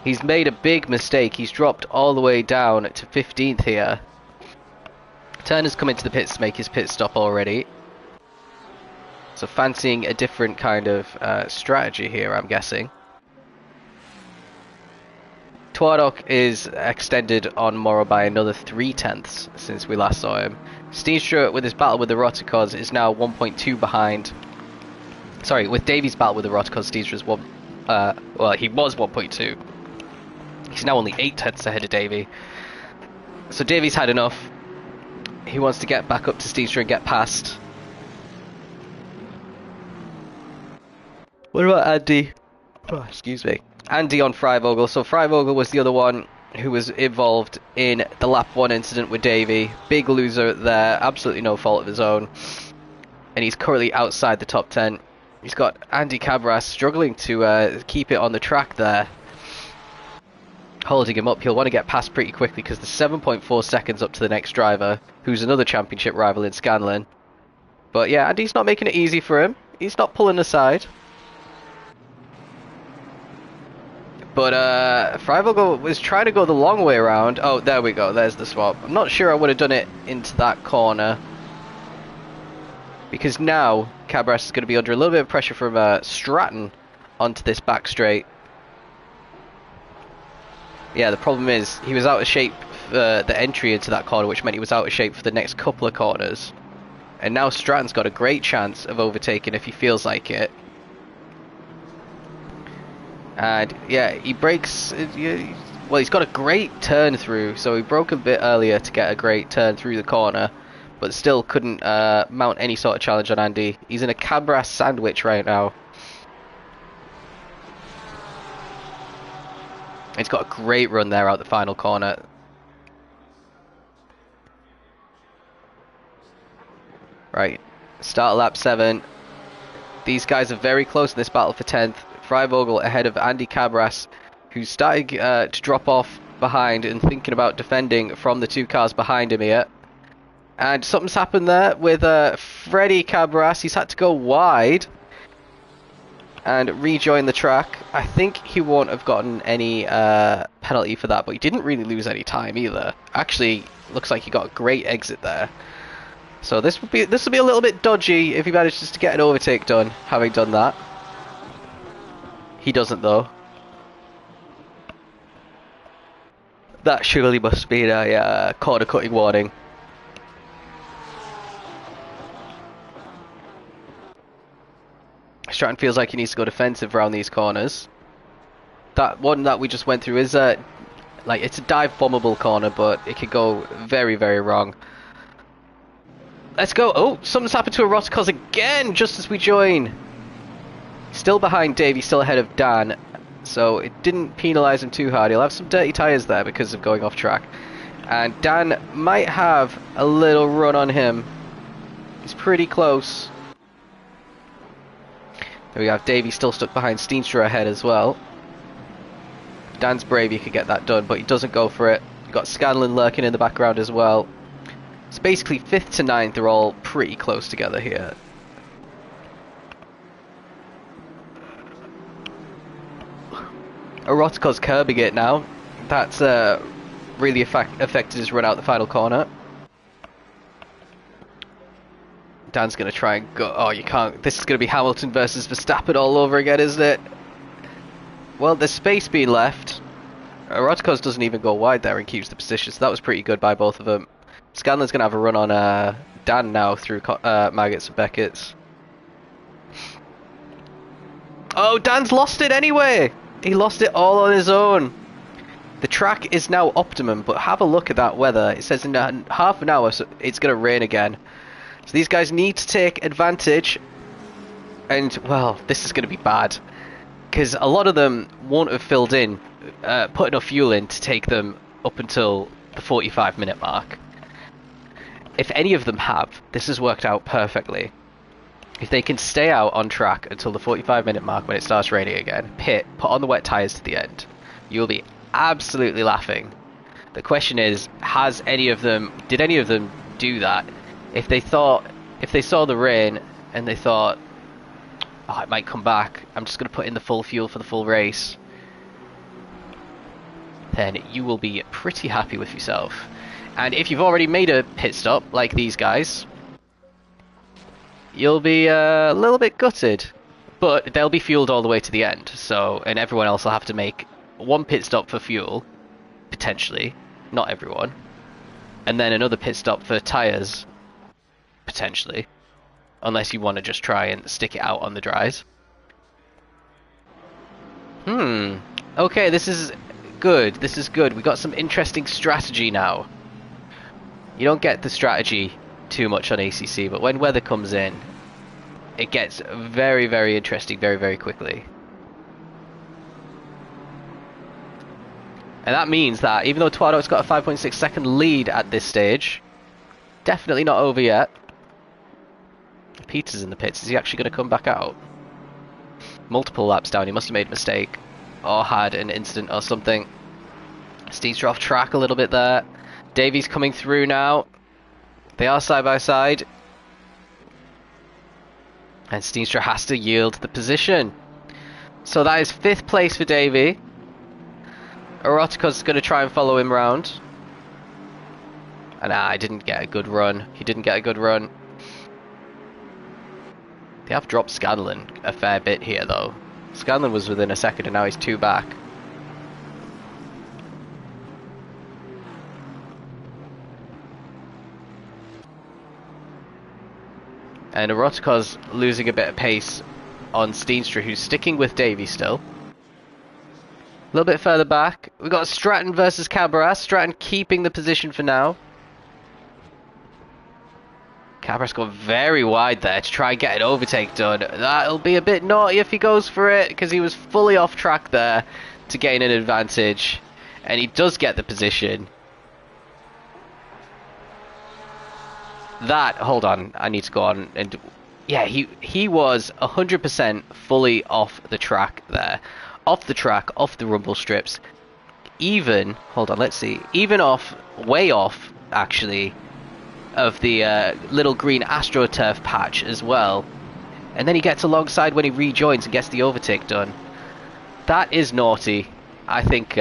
He's made a big mistake. He's dropped all the way down to 15th here. Turner's come into the pits to make his pit stop already. So fancying a different kind of strategy here, I'm guessing. Twardok is extended on Morrow by another 0.3 since we last saw him. Steenstra, with his battle with the Eroticos, is now 1.2 behind. Sorry, with Davies' battle with the Eroticos, Steenstra's well, he was 1.2. He's now only 0.8 ahead of Davey. So Davies had enough. He wants to get back up to Steenstra and get past. What about Andy? Oh, excuse me. Andy on Freivogel. So Freivogel was the other one who was involved in the lap 1 incident with Davey. Big loser there. Absolutely no fault of his own. And he's currently outside the top 10. He's got Andy Cabras struggling to keep it on the track there. Holding him up. He'll want to get past pretty quickly because there's 7.4 seconds up to the next driver, who's another championship rival in Scanlon. But yeah, Andy's not making it easy for him. He's not pulling aside. But Freivogel was trying to go the long way around. Oh, there we go. There's the swap. I'm not sure I would have done it into that corner, because now Cabras is going to be under a little bit of pressure from Stratton onto this back straight. Yeah, the problem is he was out of shape for the entry into that corner, which meant he was out of shape for the next couple of corners. And now Stratton's got a great chance of overtaking if he feels like it. And yeah, he breaks... Well, he's got a great turn through, so he broke a bit earlier to get a great turn through the corner, but still couldn't mount any sort of challenge on Andy. He's in a Cabras sandwich right now. He's got a great run there out the final corner. Right, start lap 7. These guys are very close in this battle for 10th. Freivogel ahead of Andy Cabras, who's starting to drop off behind and thinking about defending from the 2 cars behind him here. And something's happened there with Freddie Cabras. He's had to go wide and rejoin the track. I think he won't have gotten any penalty for that, but he didn't really lose any time either. Actually, looks like he got a great exit there. So this will be a little bit dodgy if he manages to get an overtake done, having done that. He doesn't though. That surely must be a corner cutting warning. Stratton feels like he needs to go defensive around these corners. That one that we just went through is like, it's a dive bombable corner, but it could go very, very wrong. Let's go. Oh, something's happened to Eroticos again, just as we join. Still behind Davey, still ahead of Dan. So it didn't penalise him too hard. He'll have some dirty tyres there because of going off track. And Dan might have a little run on him. He's pretty close. There we have Davey still stuck behind Steenstra ahead as well. Dan's brave, he could get that done, but he doesn't go for it. You've got Scanlon lurking in the background as well. So basically 5th to 9th are all pretty close together here. Eroticos curbing it now. That's really affected his run out the final corner. Dan's going to try and go... Oh, you can't... This is going to be Hamilton versus Verstappen all over again, isn't it? Well, there's space being left. Eroticos doesn't even go wide there and keeps the position, so that was pretty good by both of them. Scanlon's going to have a run on Dan now through Maggots and Beckett's. Oh, Dan's lost it anyway! He lost it all on his own. The track is now optimum, but have a look at that weather. It says in half an hour so it's going to rain again. So these guys need to take advantage. And, well, this is going to be bad. Because a lot of them won't have filled in, put enough fuel in to take them up until the 45-minute mark. If any of them have, this has worked out perfectly. If they can stay out on track until the 45-minute mark when it starts raining again, pit, put on the wet tyres to the end, you'll be absolutely laughing. The question is, did any of them do that? If they saw the rain and they thought, oh, it might come back, I'm just going to put in the full fuel for the full race, then you will be pretty happy with yourself. And if you've already made a pit stop, like these guys, you'll be a little bit gutted. But they'll be fueled all the way to the end, so, and everyone else will have to make one pit stop for fuel, potentially, not everyone, and then another pit stop for tyres, potentially, unless you want to just try and stick it out on the dries. Okay, this is good. This is good. We got some interesting strategy now. You don't get the strategy too much on ACC, but when weather comes in, it gets very, very interesting very, very quickly. And that means that even though Tuado's got a 5.6 second lead at this stage, definitely not over yet. Peter's in the pits. Is he actually going to come back out? Multiple laps down. He must have made a mistake or had an incident or something. Steenstra off track a little bit there. Davies coming through now. They are side by side. And Steenstra has to yield the position. So that is 5th place for Davey. Eroticos is going to try and follow him round. And I didn't get a good run. He didn't get a good run. They have dropped Scanlon a fair bit here though. Scanlon was within a second and now he's 2 back. And Eroticos losing a bit of pace on Steenstra, who's sticking with Davey still. A little bit further back, we've got Stratton versus Cabras. Stratton keeping the position for now. Cabras got very wide there to try and get an overtake done. That'll be a bit naughty if he goes for it, because he was fully off track there. to gain an advantage, and he does get the position. Hold on, I need to go on and... Yeah, he was 100% fully off the track there. Off the track, off the rumble strips. Even, hold on, let's see. Even way off, actually, of the little green AstroTurf patch as well. And then he gets alongside when he rejoins and gets the overtake done. That is naughty. I think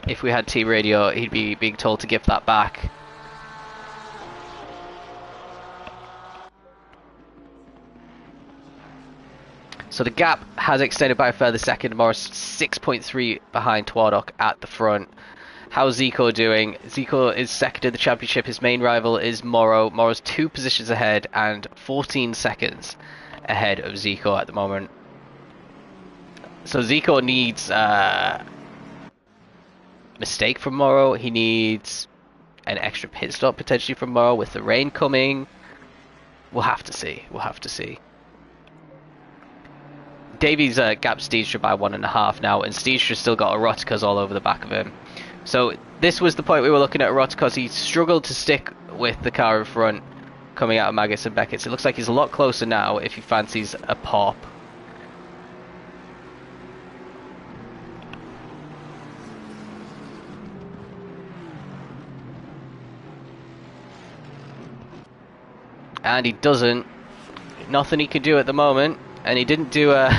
if we had team radio, he'd be being told to give that back. So the gap has extended by a further second. Morris 6.3 behind Twardok at the front. How's Zico doing? Zico is second in the championship. His main rival is Morrow. Morrow's 2 positions ahead and 14 seconds ahead of Zico at the moment. So Zico needs a mistake from Morrow. He needs an extra pit stop potentially from Morrow with the rain coming. We'll have to see. We'll have to see. Davies gapped Steedstra by 1.5 now, and Steedstra's still got Eroticas all over the back of him. So this was the point we were looking at Eroticas. He struggled to stick with the car in front coming out of Maggis and Beckett's. It looks like he's a lot closer now if he fancies a pop. And he doesn't. Nothing he can do at the moment. And he didn't do a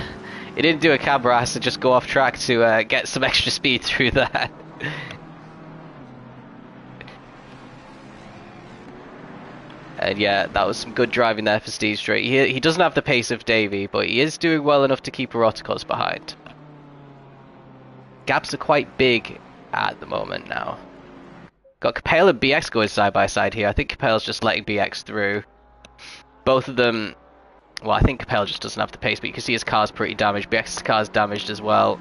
Cabras and just go off track to get some extra speed through that. And yeah, that was some good driving there for Steedstra. He doesn't have the pace of Davey, but he is doing well enough to keep Eroticos behind. Gaps are quite big at the moment now. Got Capel and BX going side by side here. I think Capel's just letting BX through. Both of them... Well, I think Capel just doesn't have the pace, but you can see his car's pretty damaged. BX's car's damaged as well.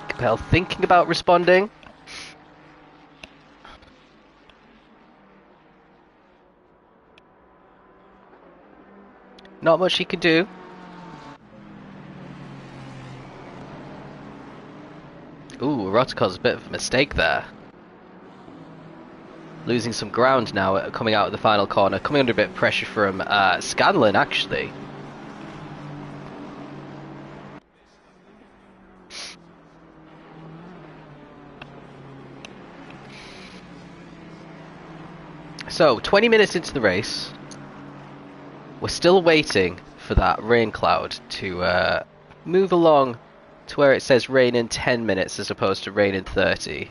Capel thinking about responding. Not much he can do. Ooh, Erotica's a bit of a mistake there. Losing some ground now coming out of the final corner. Coming under a bit of pressure from Scanlon, actually. So, 20 minutes into the race. We're still waiting for that rain cloud to move along to where it says rain in 10 minutes as opposed to rain in 30.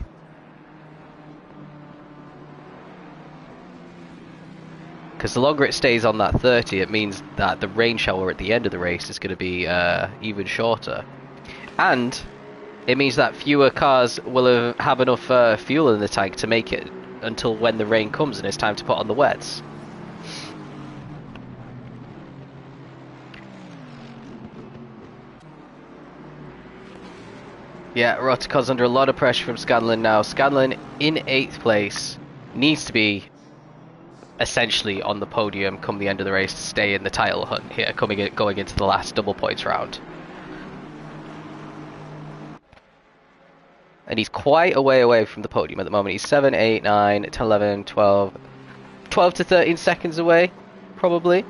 Because the longer it stays on that 30, it means that the rain shower at the end of the race is going to be even shorter. And it means that fewer cars will have enough fuel in the tank to make it until when the rain comes and it's time to put on the wets. Yeah, Erotica's under a lot of pressure from Scanlon now. Scanlon in 8th place needs to be essentially on the podium come the end of the race to stay in the title hunt here, going into the last double points round. And he's quite a way away from the podium at the moment. He's 7, 8, 9, 10, 11, 12 to 13 seconds away, probably,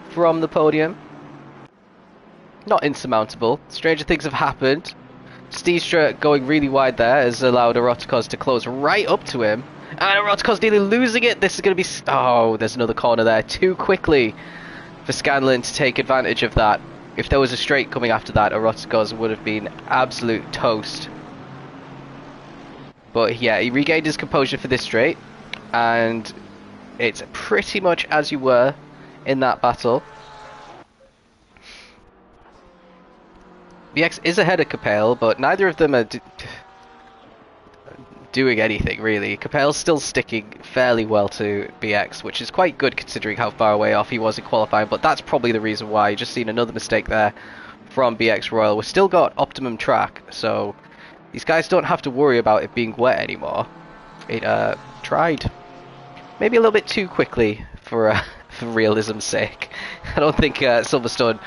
from the podium. Not insurmountable. Stranger things have happened. Steedstra going really wide there has allowed Eroticos to close right up to him. And Eroticos nearly losing it. This is going to be... Oh, there's another corner there. Too quickly for Scanlon to take advantage of that. If there was a straight coming after that, Eroticos would have been absolute toast. But yeah, he regained his composure for this straight. And it's pretty much as you were in that battle. BX is ahead of Capel, but neither of them are doing anything, really. Capel's still sticking fairly well to BX, which is quite good considering how far away off he was in qualifying, but that's probably the reason why. You've just seen another mistake there from BX Royal. We've still got optimum track, so these guys don't have to worry about it being wet anymore. It tried maybe a little bit too quickly for for realism's sake. I don't think Silverstone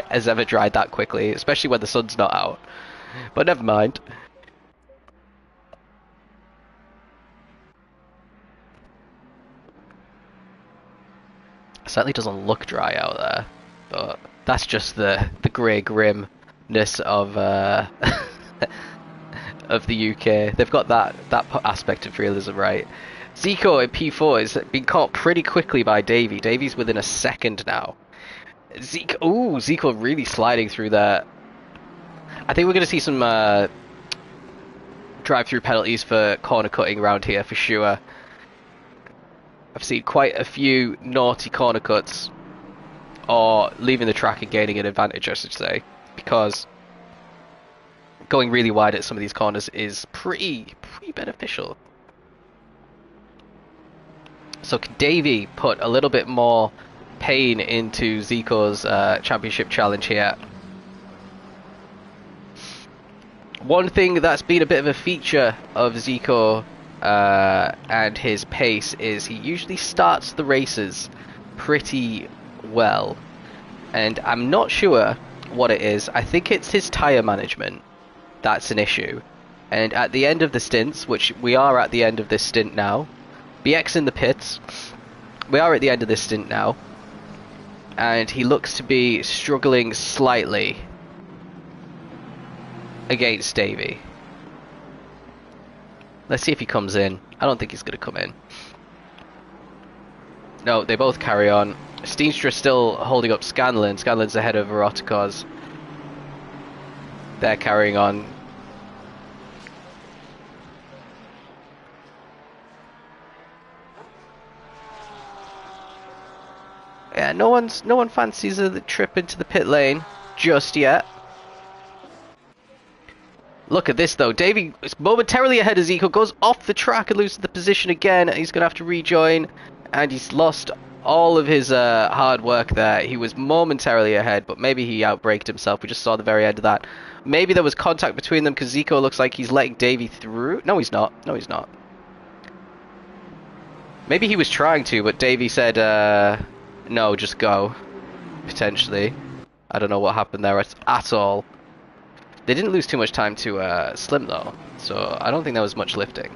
has ever dried that quickly, especially when the sun's not out. But never mind. Certainly doesn't look dry out there, but that's just the grey grimness of of the UK. They've got that aspect of realism right. Zico in P4 has been caught pretty quickly by Davey. Davey's within a second now. Zico really sliding through there. I think we're going to see some drive-through penalties for corner cutting around here for sure. I've seen quite a few naughty corner cuts, or leaving the track and gaining an advantage, I should say, because going really wide at some of these corners is pretty beneficial. So can Davey put a little bit more pain into Zico's championship challenge here? One thing that's been a bit of a feature of Zico and his pace is he usually starts the races pretty well, and I'm not sure what it is. I think it's his tyre management that's an issue, and at the end of the stints, which we are at the end of this stint now, BX in the pits, we are at the end of this stint now, and he looks to be struggling slightly against Davey. Let's see if he comes in. I don't think he's going to come in. No, they both carry on. Steenstra still holding up Scanlon. Scanlon's ahead of Eroticos. They're carrying on. Yeah, no one fancies a trip into the pit lane just yet. Look at this though. Davey is momentarily ahead of Zico, goes off the track and loses the position again. He's going to have to rejoin, and he's lost all of his hard work there. He was momentarily ahead, but maybe he outbraked himself. We just saw the very end of that. Maybe there was contact between them because Zico looks like he's letting Davey through. No, he's not. No, he's not. Maybe he was trying to, but Davey said, no, just go. Potentially. I don't know what happened there at all. They didn't lose too much time to Slim though, so I don't think there was much lifting.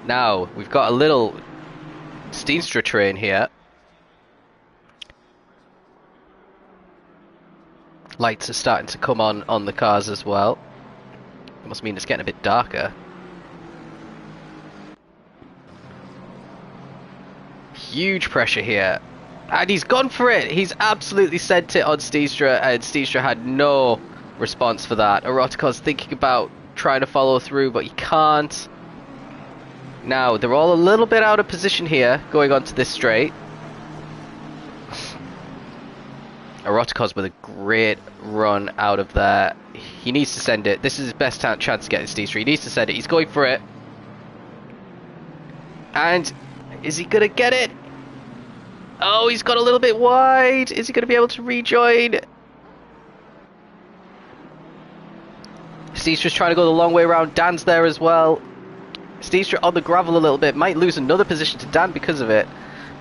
Now, we've got a little Steenstra train here. Lights are starting to come on the cars as well. It must mean it's getting a bit darker. Huge pressure here, and he's gone for it. He's absolutely sent it on Steenstra, and Steenstra had no response for that. Erotico's thinking about trying to follow through, but he can't. Now they're all a little bit out of position here going onto this straight. Erotico's with a great run out of there. He needs to send it. This is his best chance to get his Steenstra. He needs to send it. He's going for it, and is he going to get it? Oh, he's got a little bit wide. Is he going to be able to rejoin? Steenstra's trying to go the long way around. Dan's there as well. Steenstra on the gravel a little bit. Might lose another position to Dan because of it.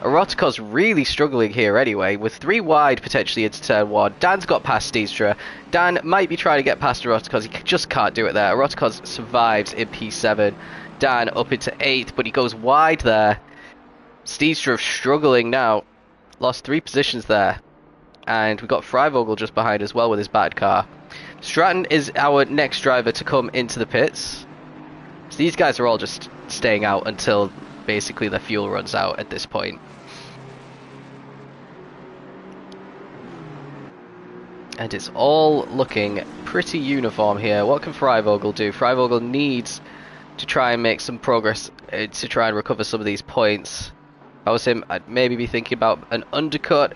Erotico's really struggling here anyway, with 3 wide potentially into turn 1. Dan's got past Steenstra. Dan might be trying to get past Eroticos. He just can't do it there. Eroticos survives in P7. Dan up into 8th, but he goes wide there. Steenstra struggling now. Lost 3 positions there. And we've got Freivogel just behind as well with his battered car. Stratton is our next driver to come into the pits. So these guys are all just staying out until basically the fuel runs out at this point. And it's all looking pretty uniform here. What can Freivogel do? Freivogel needs to try and make some progress to try and recover some of these points. If I was him, I'd maybe be thinking about an undercut.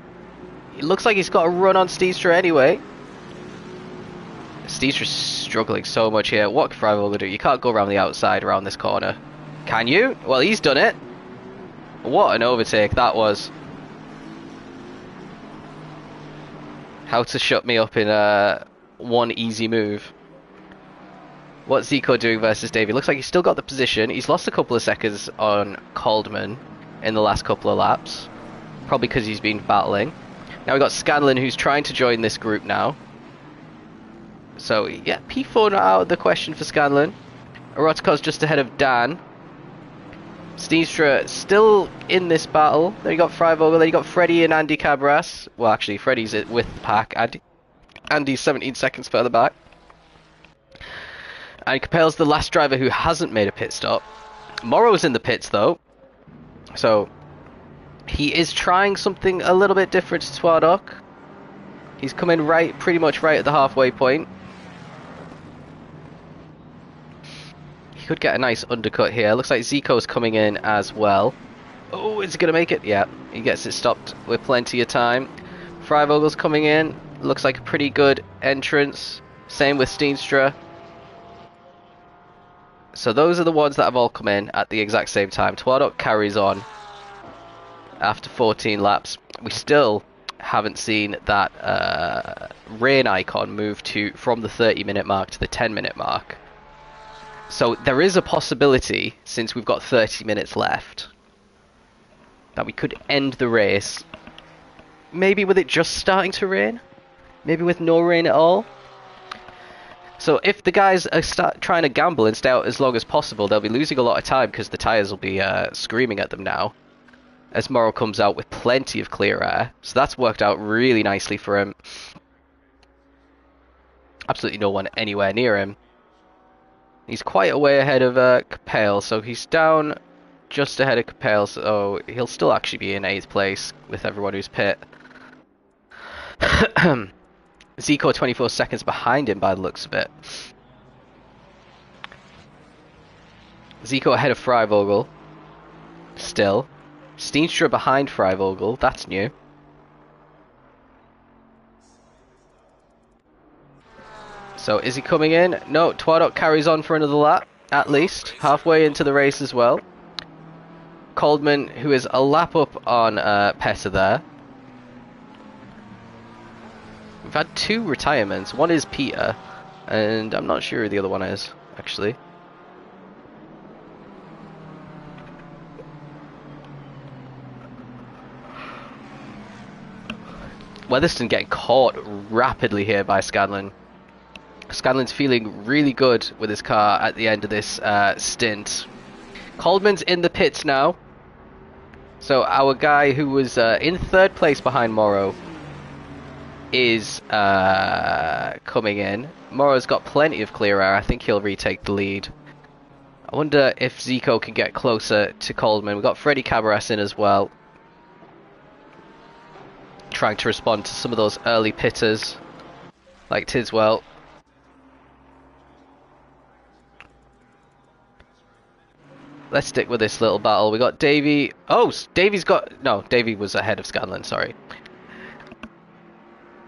It looks like he's got a run on Steenstra anyway. Steenstra's struggling so much here. What can Freivogel do? You can't go around the outside around this corner. Can you? Well, he's done it. What an overtake that was. How to shut me up in one easy move. What's Zico doing versus Davey? Looks like he's still got the position. He's lost a couple of seconds on Coldman in the last couple of laps. Probably because he's been battling. Now we've got Scanlon, who's trying to join this group now. So, yeah, P4 not out of the question for Scanlon. Erotico's just ahead of Dan. Steenstra still in this battle. Then you got Freiburger, then you got Freddie and Andy Cabras. Well, actually, Freddie's with the pack. Andy's 17 seconds further back. And Capel's the last driver who hasn't made a pit stop. Morrow's in the pits, though. So, he is trying something a little bit different to Twardok. He's coming right, pretty much right at the halfway point. He could get a nice undercut here. Looks like Zico's coming in as well. Oh, is he going to make it? Yeah, he gets it stopped with plenty of time. Freivogel's coming in. Looks like a pretty good entrance. Same with Steenstra. So those are the ones that have all come in at the exact same time. Twardok carries on after 14 laps. We still haven't seen that rain icon move from the 30-minute mark to the 10-minute mark. So there is a possibility, since we've got 30 minutes left, that we could end the race. Maybe with it just starting to rain. Maybe with no rain at all. So if the guys are trying to gamble and stay out as long as possible, they'll be losing a lot of time because the tyres will be screaming at them now. As Morrow comes out with plenty of clear air. So that's worked out really nicely for him. Absolutely no one anywhere near him. He's quite a way ahead of Capel, so he's down just ahead of Capel, so he'll still actually be in 8th place with everyone who's pit. Zico 24 seconds behind him by the looks of it. Zico ahead of Freivogel. Still. Steenstra behind Freivogel, that's new. So is he coming in? No, Twardok carries on for another lap, at least. Halfway into the race as well. Coldman, who is a lap up on Peta there. We've had 2 retirements. One is Peter, and I'm not sure who the other one is, actually. Weatherston getting caught rapidly here by Scanlon. Scanlon's feeling really good with his car at the end of this stint. Coldman's in the pits now. So our guy who was in 3rd place behind Morrow is coming in. Morrow's got plenty of clear air. I think he'll retake the lead. I wonder if Zico can get closer to Coldman. We've got Freddie Cabras in as well. Trying to respond to some of those early pitters, like Tiswell. Let's stick with this little battle. We got Davey. Oh, Davey's got... No, Davey was ahead of Scanlon, sorry.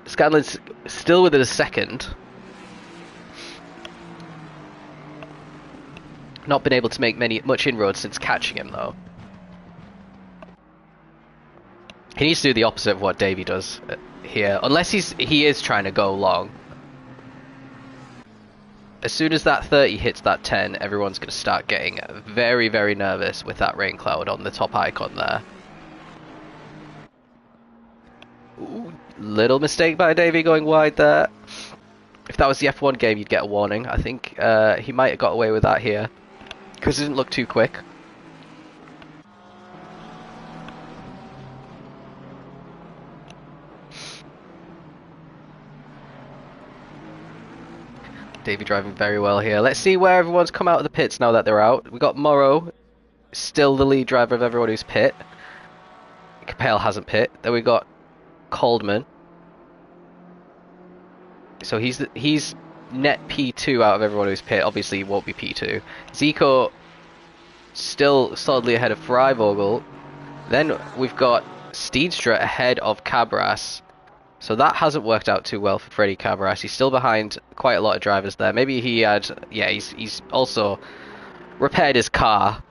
Scanlon's still within a second. Not been able to make much inroads since catching him, though. He needs to do the opposite of what Davey does here, unless he is trying to go long. As soon as that 30 hits that 10, everyone's going to start getting very, very nervous with that rain cloud on the top icon there. Ooh, little mistake by Davey going wide there. If that was the F1 game, you'd get a warning. I think he might have got away with that here, because it didn't look too quick. Davey driving very well here. Let's see where everyone's come out of the pits now that they're out. We got Morrow, still the lead driver of everyone who's pit. Capel hasn't pit. Then we got Coldman. So he's net P2 out of everyone who's pit. Obviously he won't be P2. Zico still solidly ahead of Freivogel. Then we've got Steenstra ahead of Cabras. So that hasn't worked out too well for Freddie Cabras. He's still behind quite a lot of drivers there. Maybe he had... Yeah, he's also repaired his car.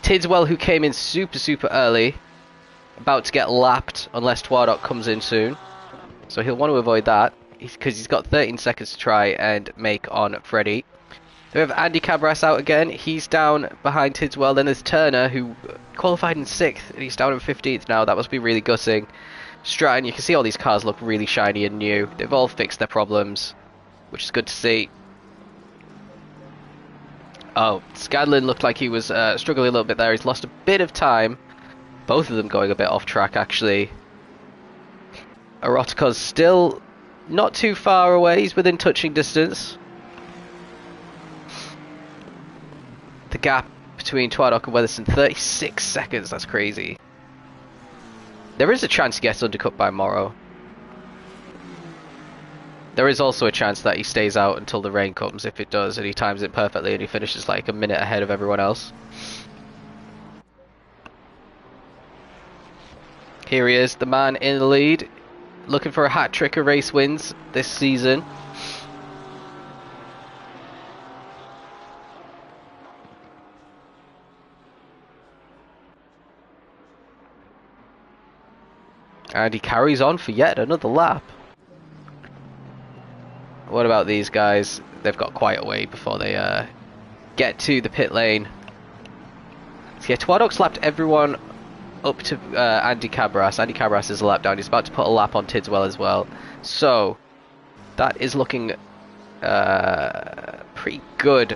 Tidswell, who came in super, super early. About to get lapped unless Twardok comes in soon. So he'll want to avoid that, because he's got 13 seconds to try and make on Freddy. We have Andy Cabras out again. He's down behind Tidswell. Then there's Turner, who qualified in 6th, and he's down in 15th now. That must be really gutting. Stratton, you can see all these cars look really shiny and new. They've all fixed their problems, which is good to see. Oh, Scadlin looked like he was struggling a little bit there. He's lost a bit of time. Both of them going a bit off track, actually. Erotica's still not too far away. He's within touching distance. The gap between Twadok and Weatherston, 36 seconds. That's crazy. There is a chance he gets undercut by Morrow. There is also a chance that he stays out until the rain comes, if it does, and he times it perfectly and he finishes like a minute ahead of everyone else. Here he is, the man in the lead, looking for a hat-trick of race wins this season. And he carries on for yet another lap. What about these guys? They've got quite a way before they get to the pit lane. So yeah, Twadok's lapped everyone up to Andy Cabras. Andy Cabras is a lap down. He's about to put a lap on Tidswell as well. So that is looking pretty good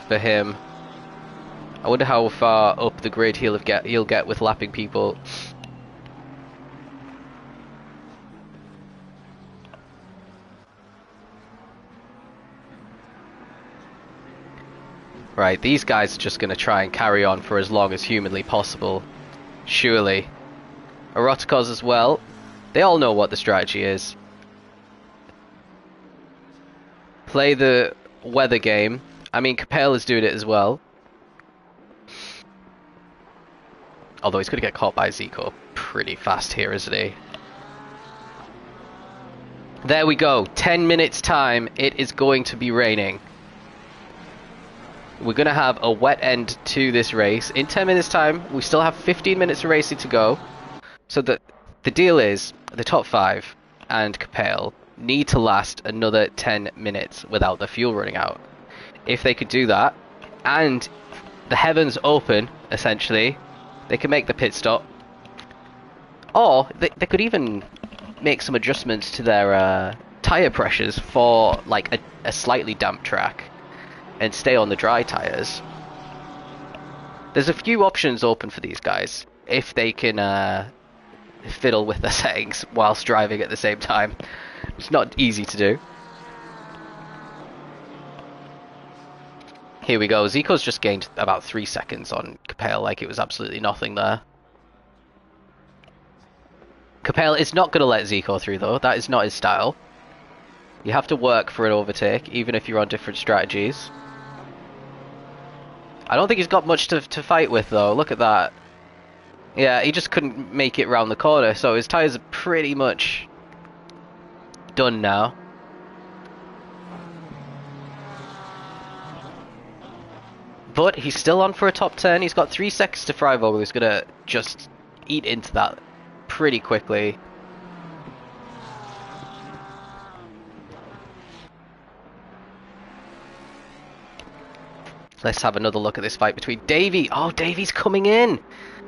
for him. I wonder how far up the grid he'll get with lapping people. Right, these guys are just going to try and carry on for as long as humanly possible. Surely. Eroticos as well. They all know what the strategy is. Play the weather game. I mean, Capel is doing it as well. Although he's going to get caught by Zico pretty fast here, isn't he? There we go. 10 minutes time. It is going to be raining. We're going to have a wet end to this race. In 10 minutes time, we still have 15 minutes of racing to go. So the deal is, the top 5 and Capel need to last another 10 minutes without the fuel running out. If they could do that, and the heavens open, essentially, they can make the pit stop. Or they could even make some adjustments to their tyre pressures for like a slightly damp track. And stay on the dry tyres. There's a few options open for these guys if they can fiddle with their settings whilst driving at the same time. It's not easy to do. Here we go. Zico's just gained about 3 seconds on Capel, like it was absolutely nothing there. Capel is not going to let Zico through though. That is not his style. You have to work for an overtake, even if you're on different strategies. I don't think he's got much to fight with though, look at that. Yeah, he just couldn't make it round the corner, so his tyres are pretty much done now. But he's still on for a top 10, he's got 3 seconds to fry over, he's gonna just eat into that pretty quickly. Let's have another look at this fight between Davey. Oh, Davey's coming in.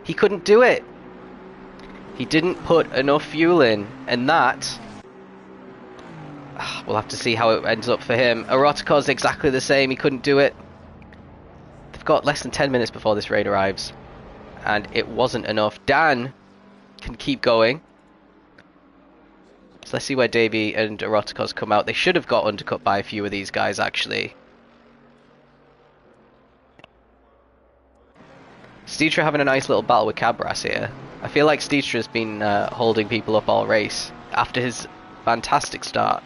He couldn't do it. He didn't put enough fuel in. And that... we'll have to see how it ends up for him. Erotico's exactly the same. He couldn't do it. They've got less than 10 minutes before this rain arrives. And it wasn't enough. Dan can keep going. So let's see where Davey and Erotico's come out. They should have got undercut by a few of these guys, actually. Steetra having a nice little battle with Cabras here. I feel like Steetra's been holding people up all race after his fantastic start.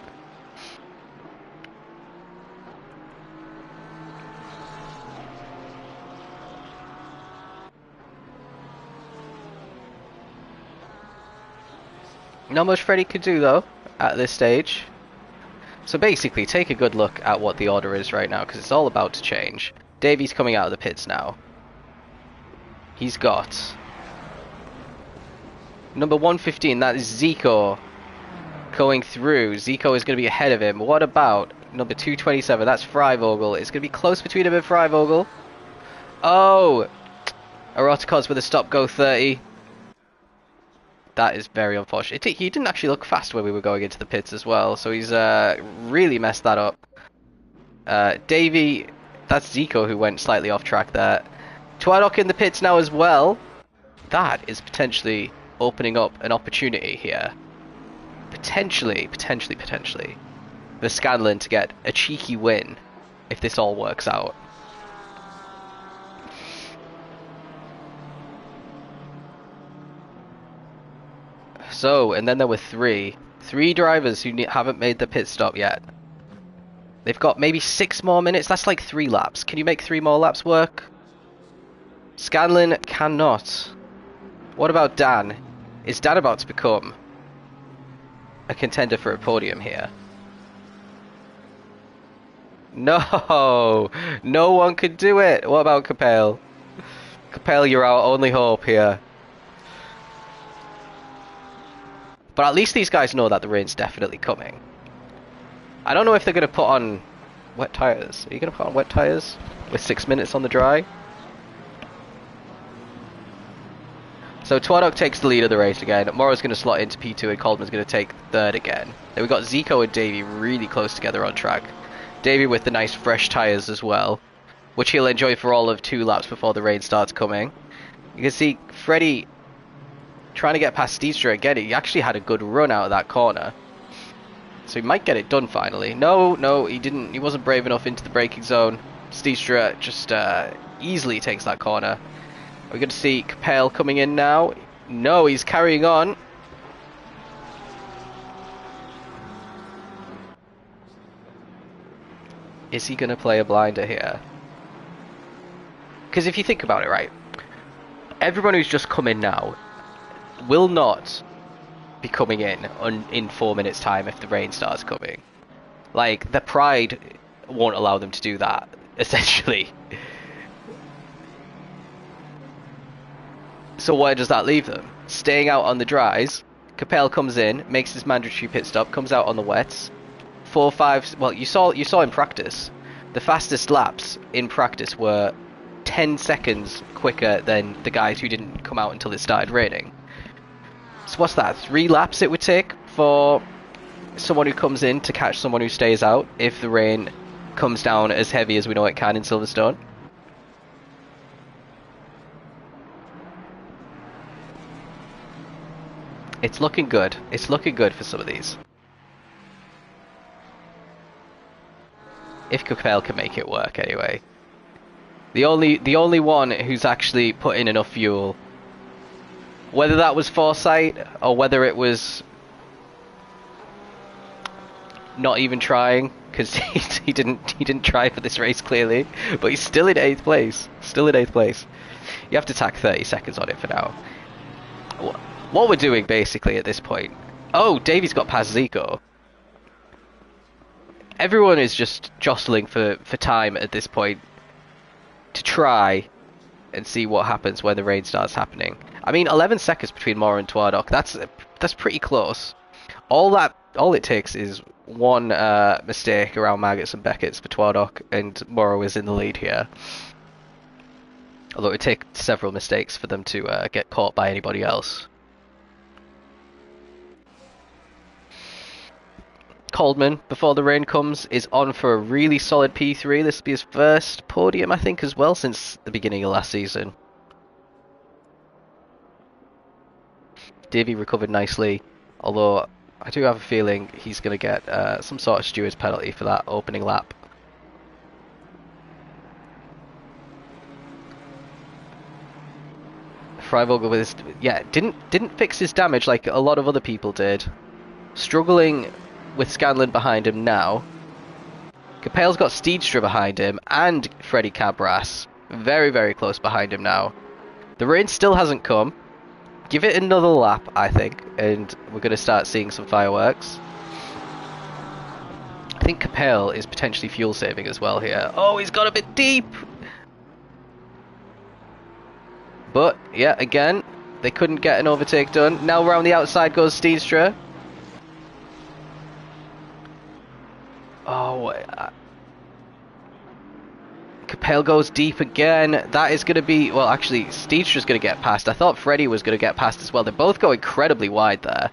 Not much Freddy could do though at this stage. So basically take a good look at what the order is right now, because it's all about to change. Davey's coming out of the pits now. He's got number 115, that is Zico, going through. Zico is going to be ahead of him. What about number 227? That's Freivogel. It's going to be close between him and Freivogel. Oh! Eroticos with a stop-go 30. That is very unfortunate. He didn't actually look fast when we were going into the pits as well, so he's really messed that up. Davey, that's Zico who went slightly off track there. Twadok in the pits now as well. That is potentially opening up an opportunity here. Potentially for Scanlon to get a cheeky win if this all works out. So, and then there were three drivers who haven't made the pit stop yet. They've got maybe 6 more minutes. That's like 3 laps. Can you make 3 more laps work? Scanlon cannot. What about Dan? Is Dan about to become a contender for a podium here? No! No one could do it! What about Capel? Capel, you're our only hope here. But at least these guys know that the rain's definitely coming. I don't know if they're going to put on wet tyres. Are you going to put on wet tyres with 6 minutes on the dry? So Twadok takes the lead of the race again. Morrow's going to slot into P2 and Coldman's going to take third again. Then we've got Zico and Davey really close together on track. Davey with the nice fresh tyres as well, which he'll enjoy for all of 2 laps before the rain starts coming. You can see Freddie trying to get past Steedstra again. He actually had a good run out of that corner, so he might get it done finally. No, he didn't. He wasn't brave enough into the braking zone. Steedstra just easily takes that corner. We're going to see Capel coming in now. No, he's carrying on. Is he going to play a blinder here? Because if you think about it, right, everyone who's just come in now will not be coming in 4 minutes time if the rain starts coming. Like, the pride won't allow them to do that, essentially. So where does that leave them? Staying out on the dries. Capel comes in, makes his mandatory pit stop, comes out on the wets. 4, 5. Well, you saw in practice. The fastest laps in practice were 10 seconds quicker than the guys who didn't come out until it started raining. So what's that? 3 laps it would take for someone who comes in to catch someone who stays out if the rain comes down as heavy as we know it can in Silverstone. It's looking good. It's looking good for some of these. If Capel can make it work anyway. The only one who's actually put in enough fuel, whether that was foresight or whether it was not even trying, because he didn't try for this race clearly, but he's still in 8th place. Still in 8th place. You have to tack 30 seconds on it for now. What we're doing basically at this point. Oh, Davey's got past Zico. Everyone is just jostling for time at this point to try and see what happens when the rain starts happening. I mean, 11 seconds between Morrow and Twadok. That's pretty close. All it takes is one mistake around Maggots and Beckett's for Twadok, and Morrow is in the lead here. Although it would take several mistakes for them to get caught by anybody else. Coldman, before the rain comes, is on for a really solid P3. This will be his first podium, I think, as well, since the beginning of last season. Davey recovered nicely, although I do have a feeling he's going to get some sort of steward's penalty for that opening lap. Freivogel with his... yeah, didn't fix his damage like a lot of other people did. Struggling with Scanlon behind him now. Capel's got Steedstra behind him and Freddie Cabras very, very close behind him now. The rain still hasn't come. Give it another lap, I think, and we're going to start seeing some fireworks. I think Capel is potentially fuel saving as well here. Oh, he's got a bit deep! But, yeah, again, they couldn't get an overtake done. Now around the outside goes Steedstra. Oh, Capel goes deep again. That is going to be... Well, actually, Steedstra's going to get past. I thought Freddie was going to get past as well. They both go incredibly wide there.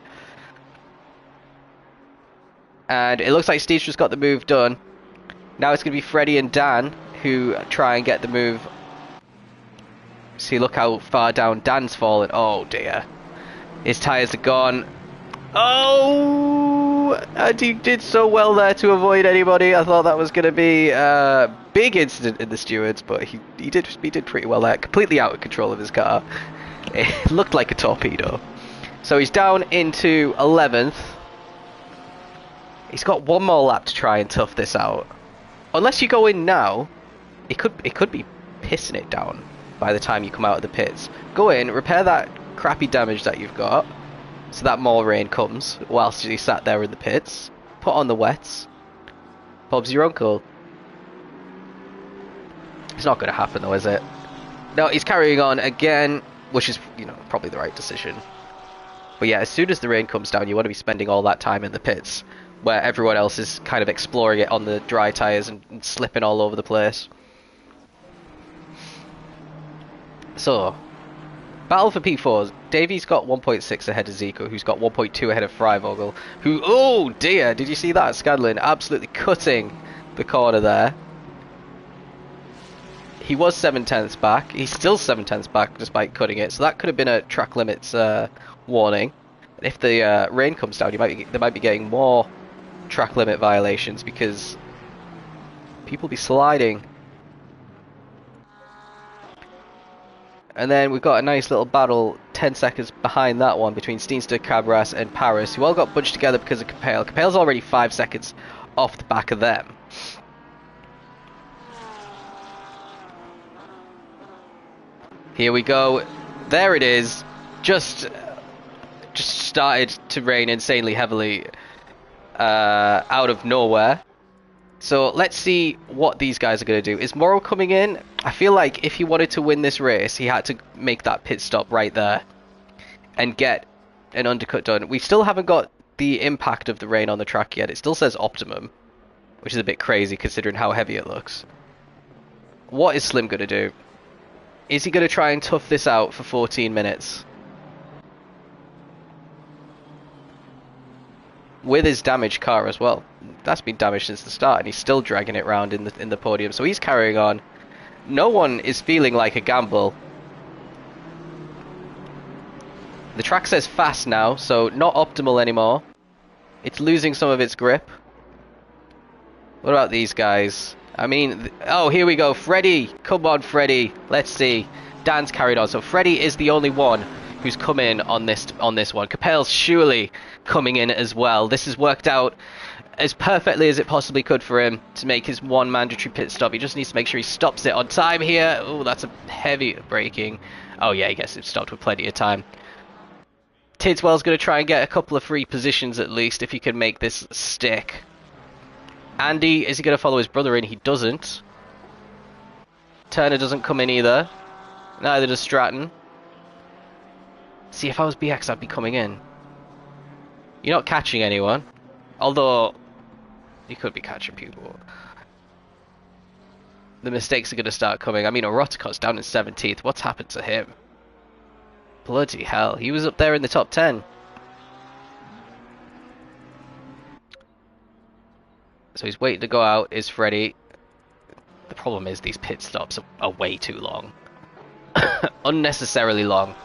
And it looks like Steedstra's got the move done. Now it's going to be Freddie and Dan who try and get the move. See, look how far down Dan's fallen. Oh, dear. His tyres are gone. Oh! And he did so well there to avoid anybody. I thought that was going to be a big incident in the stewards, but he did pretty well there. Completely out of control of his car. It looked like a torpedo. So he's down into 11th. He's got one more lap to try and tough this out. Unless you go in now, it could be pissing it down by the time you come out of the pits. Go in, repair that crappy damage that you've got, so that more rain comes whilst you sat there in the pits. Put on the wets. Bob's your uncle. It's not going to happen though, is it? No, he's carrying on again, which is, you know, probably the right decision. But yeah, as soon as the rain comes down, you want to be spending all that time in the pits, where everyone else is kind of exploring it on the dry tyres and slipping all over the place. So, battle for P4s. Davey's got 1.6 ahead of Zico, who's got 1.2 ahead of Freivogel, who, oh dear, did you see that? Scadlin absolutely cutting the corner there. He was 7/10ths back. He's still 7/10ths back despite cutting it, so that could have been a track limits warning. If the rain comes down, they might be getting more track limit violations because people be sliding. And then we've got a nice little battle 10 seconds behind that one between Steenster, Cabras and Paris, who all got bunched together because of Capel. Capel's already 5 seconds off the back of them. Here we go. There it is. Just started to rain insanely heavily out of nowhere. So let's see what these guys are going to do. Is Morrow coming in? I feel like if he wanted to win this race, he had to make that pit stop right there and get an undercut done. We still haven't got the impact of the rain on the track yet. It still says optimum, which is a bit crazy considering how heavy it looks. What is Slim going to do? Is he going to try and tough this out for 14 minutes? With his damaged car as well. That's been damaged since the start, and he's still dragging it around in the podium. So he's carrying on. No one is feeling like a gamble. The track says fast now, so not optimal anymore. It's losing some of its grip. What about these guys? I mean, oh, here we go. Freddie. Come on, Freddie. Let's see. Dan's carried on. So Freddie is the only one who's come in on this one. Capel's surely coming in as well. This has worked out as perfectly as it possibly could for him to make his one mandatory pit stop. He just needs to make sure he stops it on time here. Oh, that's a heavy braking. Oh yeah, he gets it stopped with plenty of time. Tidswell's going to try and get a couple of free positions at least if he can make this stick. Andy, is he going to follow his brother in? He doesn't. Turner doesn't come in either. Neither does Stratton. See, if I was BX, I'd be coming in. You're not catching anyone. Although, you could be catching people. The mistakes are going to start coming. I mean, Orotico's down in 17th. What's happened to him? Bloody hell. He was up there in the top 10. So he's waiting to go out, is Freddie. The problem is these pit stops are way too long. Unnecessarily long.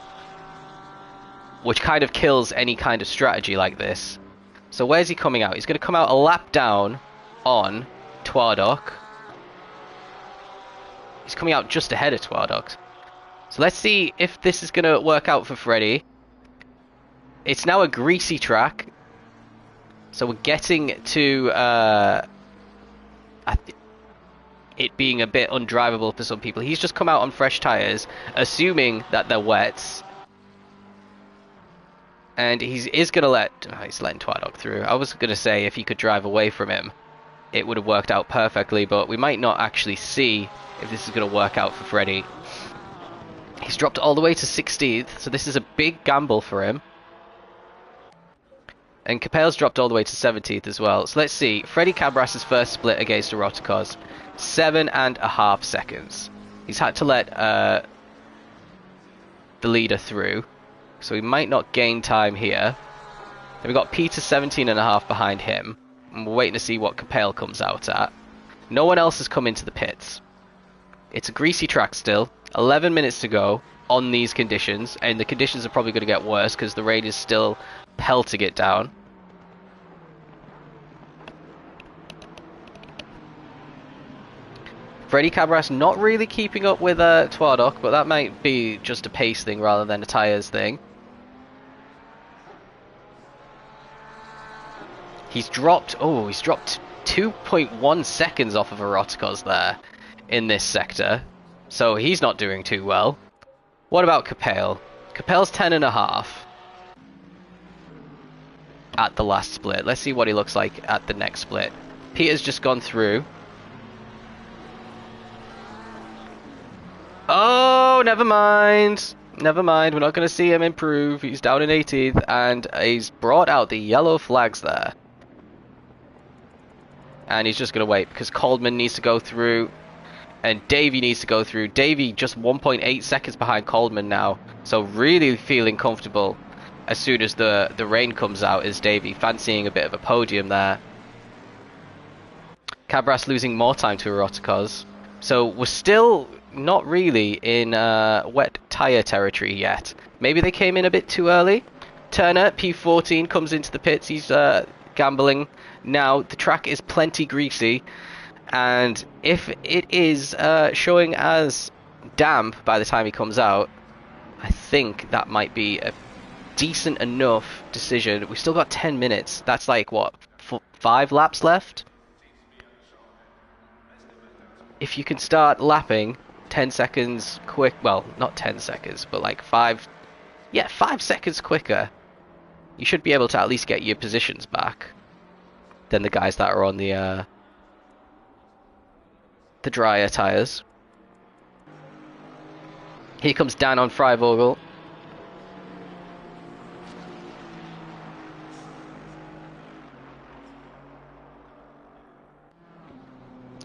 Which kind of kills any kind of strategy like this. So where's he coming out? He's going to come out a lap down on Twardok. He's coming out just ahead of Twardok. So let's see if this is going to work out for Freddie. It's now a greasy track. So we're getting to it being a bit undrivable for some people. He's just come out on fresh tyres, assuming that they're wets. And he is going to let... Oh, he's letting Twardok through. I was going to say if he could drive away from him, it would have worked out perfectly, but we might not actually see if this is going to work out for Freddie. He's dropped all the way to 16th, so this is a big gamble for him. And Capel's dropped all the way to 17th as well. So let's see. Freddie Cabras's first split against Eroticos. 7.5 seconds. He's had to let the leader through. So he might not gain time here. Then we've got Peter 17.5 behind him. And we're waiting to see what Capel comes out at. No one else has come into the pits. It's a greasy track still. 11 minutes to go on these conditions. And the conditions are probably going to get worse because the rain is still pelting it down. Freddie Cabras not really keeping up with Twardok, but that might be just a pace thing rather than a tyres thing. He's dropped 2.1 seconds off of Eroticos there in this sector. So he's not doing too well. What about Capel? Capel's 10.5 at the last split. Let's see what he looks like at the next split. Peter's just gone through. Oh, never mind. Never mind. We're not going to see him improve. He's down in 18th, and he's brought out the yellow flags there. And he's just going to wait because Coldman needs to go through, and Davey needs to go through. Davey just 1.8 seconds behind Coldman now, so really feeling comfortable as soon as the rain comes out is Davey, fancying a bit of a podium there. Cabras losing more time to Eroticos. So we're still not really in wet tyre territory yet. Maybe they came in a bit too early. Turner, P14, comes into the pits. He's gambling. Now, the track is plenty greasy. And if it is showing as damp by the time he comes out, I think that might be a decent enough decision. We've still got 10 minutes. That's like, what, 5 laps left? If you can start lapping 10 seconds quick, well, not 10 seconds, but like 5 seconds quicker, you should be able to at least get your positions back than the guys that are on the drier tyres. Here comes Dan on Freivogel.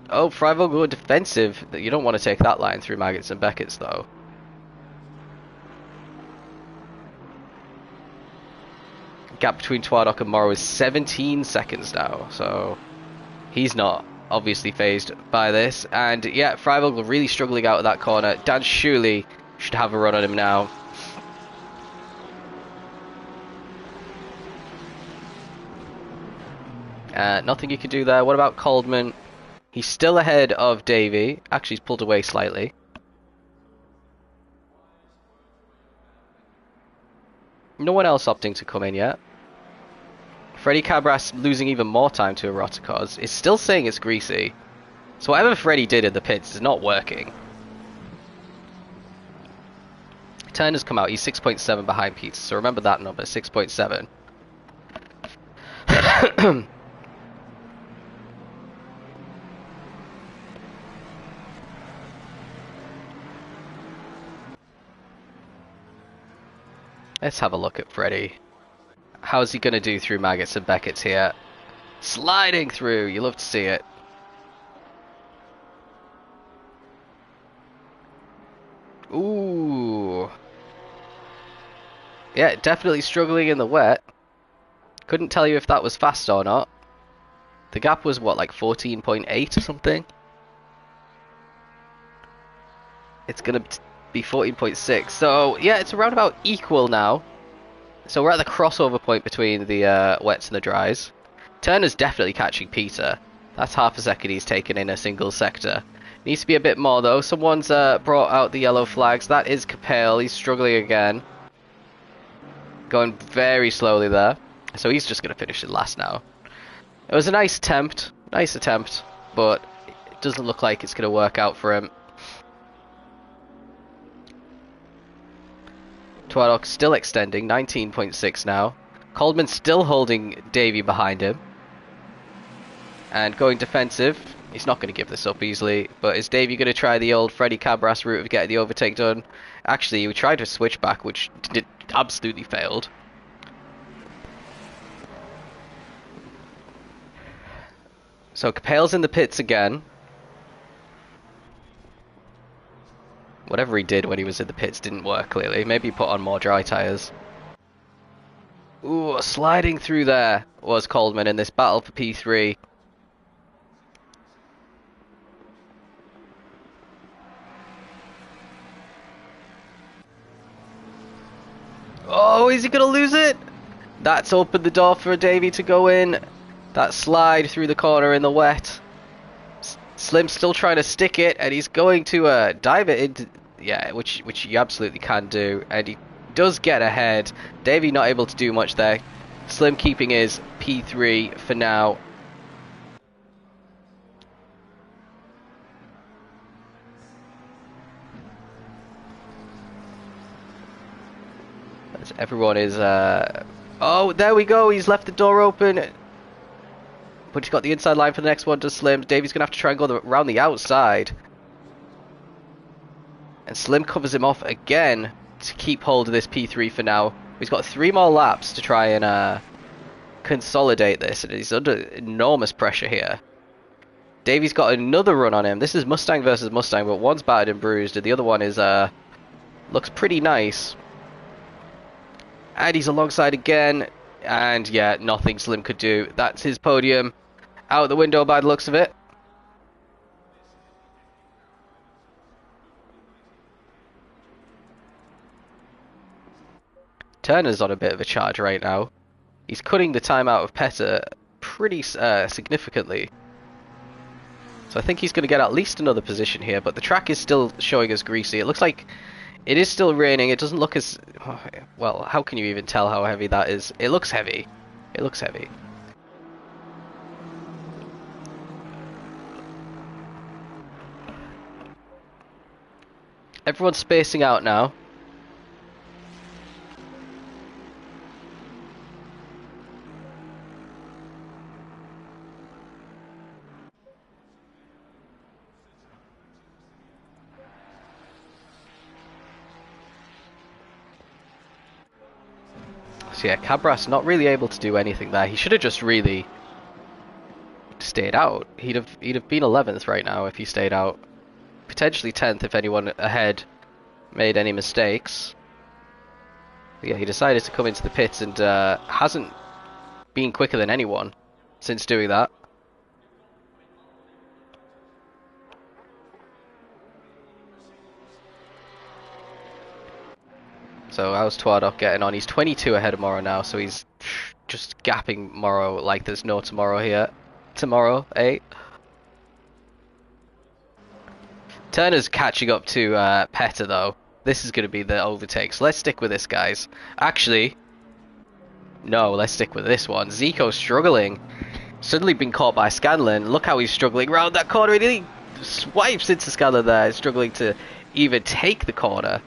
Oh, Freivogel defensive. You don't want to take that line through Maggots and Beckett's, though. Gap between Twardok and Morrow is 17 seconds now, so he's not obviously phased by this. And yeah, Freivogel really struggling out of that corner. Dan surely should have a run on him now. Nothing you can do there. What about Coldman? He's still ahead of Davey. Actually, he's pulled away slightly. No one else opting to come in yet. Freddie Cabras losing even more time to Eroticos. Is still saying it's greasy. So whatever Freddie did in the pits is not working. Turner's come out. He's 6.7 behind Peter. So remember that number, 6.7. Let's have a look at Freddie. How's he going to do through Maggots and Beckett's here? Sliding through. You love to see it. Ooh. Yeah, definitely struggling in the wet. Couldn't tell you if that was fast or not. The gap was, what, like 14.8 or something? It's going to be 14.6. So, yeah, it's around about equal now. So we're at the crossover point between the wets and the dries. Turner's definitely catching Peter. That's half a second he's taken in a single sector. Needs to be a bit more, though. Someone's brought out the yellow flags. That is Capel. He's struggling again. Going very slowly there. So he's just going to finish it last now. It was a nice attempt, but it doesn't look like it's going to work out for him. Twardok still extending, 19.6 now. Coldman still holding Davey behind him. And going defensive. He's not going to give this up easily, but is Davey going to try the old Freddie Cabras route of getting the overtake done? Actually, he tried to switch back, which absolutely failed. So Capel's in the pits again. Whatever he did when he was in the pits didn't work, clearly. Maybe he put on more dry tyres. Ooh, sliding through there was Coleman in this battle for P3. Oh, is he going to lose it? That's opened the door for Davey to go in. That slide through the corner in the wet. Slim's still trying to stick it, and he's going to dive it into... Yeah, which he absolutely can do. And he does get ahead. Davey not able to do much there. Slim keeping his P3 for now. As everyone is... Oh, there we go. He's left the door open. But he's got the inside line for the next one to Slim. Davey's going to have to try and go around the outside. And Slim covers him off again to keep hold of this P3 for now. He's got 3 more laps to try and consolidate this. And he's under enormous pressure here. Davey's got another run on him. This is Mustang versus Mustang, but one's battered and bruised. And the other one is looks pretty nice. And he's alongside again. And yeah, nothing Slim could do. That's his podium. Out the window by the looks of it. Turner's on a bit of a charge right now. He's cutting the time out of Petter pretty significantly. So I think he's going to get at least another position here, but the track is still showing us greasy. It looks like it is still raining. It doesn't look as... Well, how can you even tell how heavy that is? It looks heavy. It looks heavy. Everyone's spacing out now. So yeah, Cabras not really able to do anything there. He should have just really stayed out. He'd have been 11th right now if he stayed out. Potentially 10th if anyone ahead made any mistakes. But yeah, he decided to come into the pits and hasn't been quicker than anyone since doing that. So how's Twadok getting on? He's 22 ahead of Morrow now, so he's just gapping Morrow like there's no tomorrow here. Tomorrow, eh? Turner's catching up to Petter though. This is going to be the overtake, so let's stick with this, guys. Actually, no, let's stick with this one. Zico's struggling. Suddenly been caught by Scanlon. Look how he's struggling around that corner. He swipes into Scanlon there, struggling to even take the corner.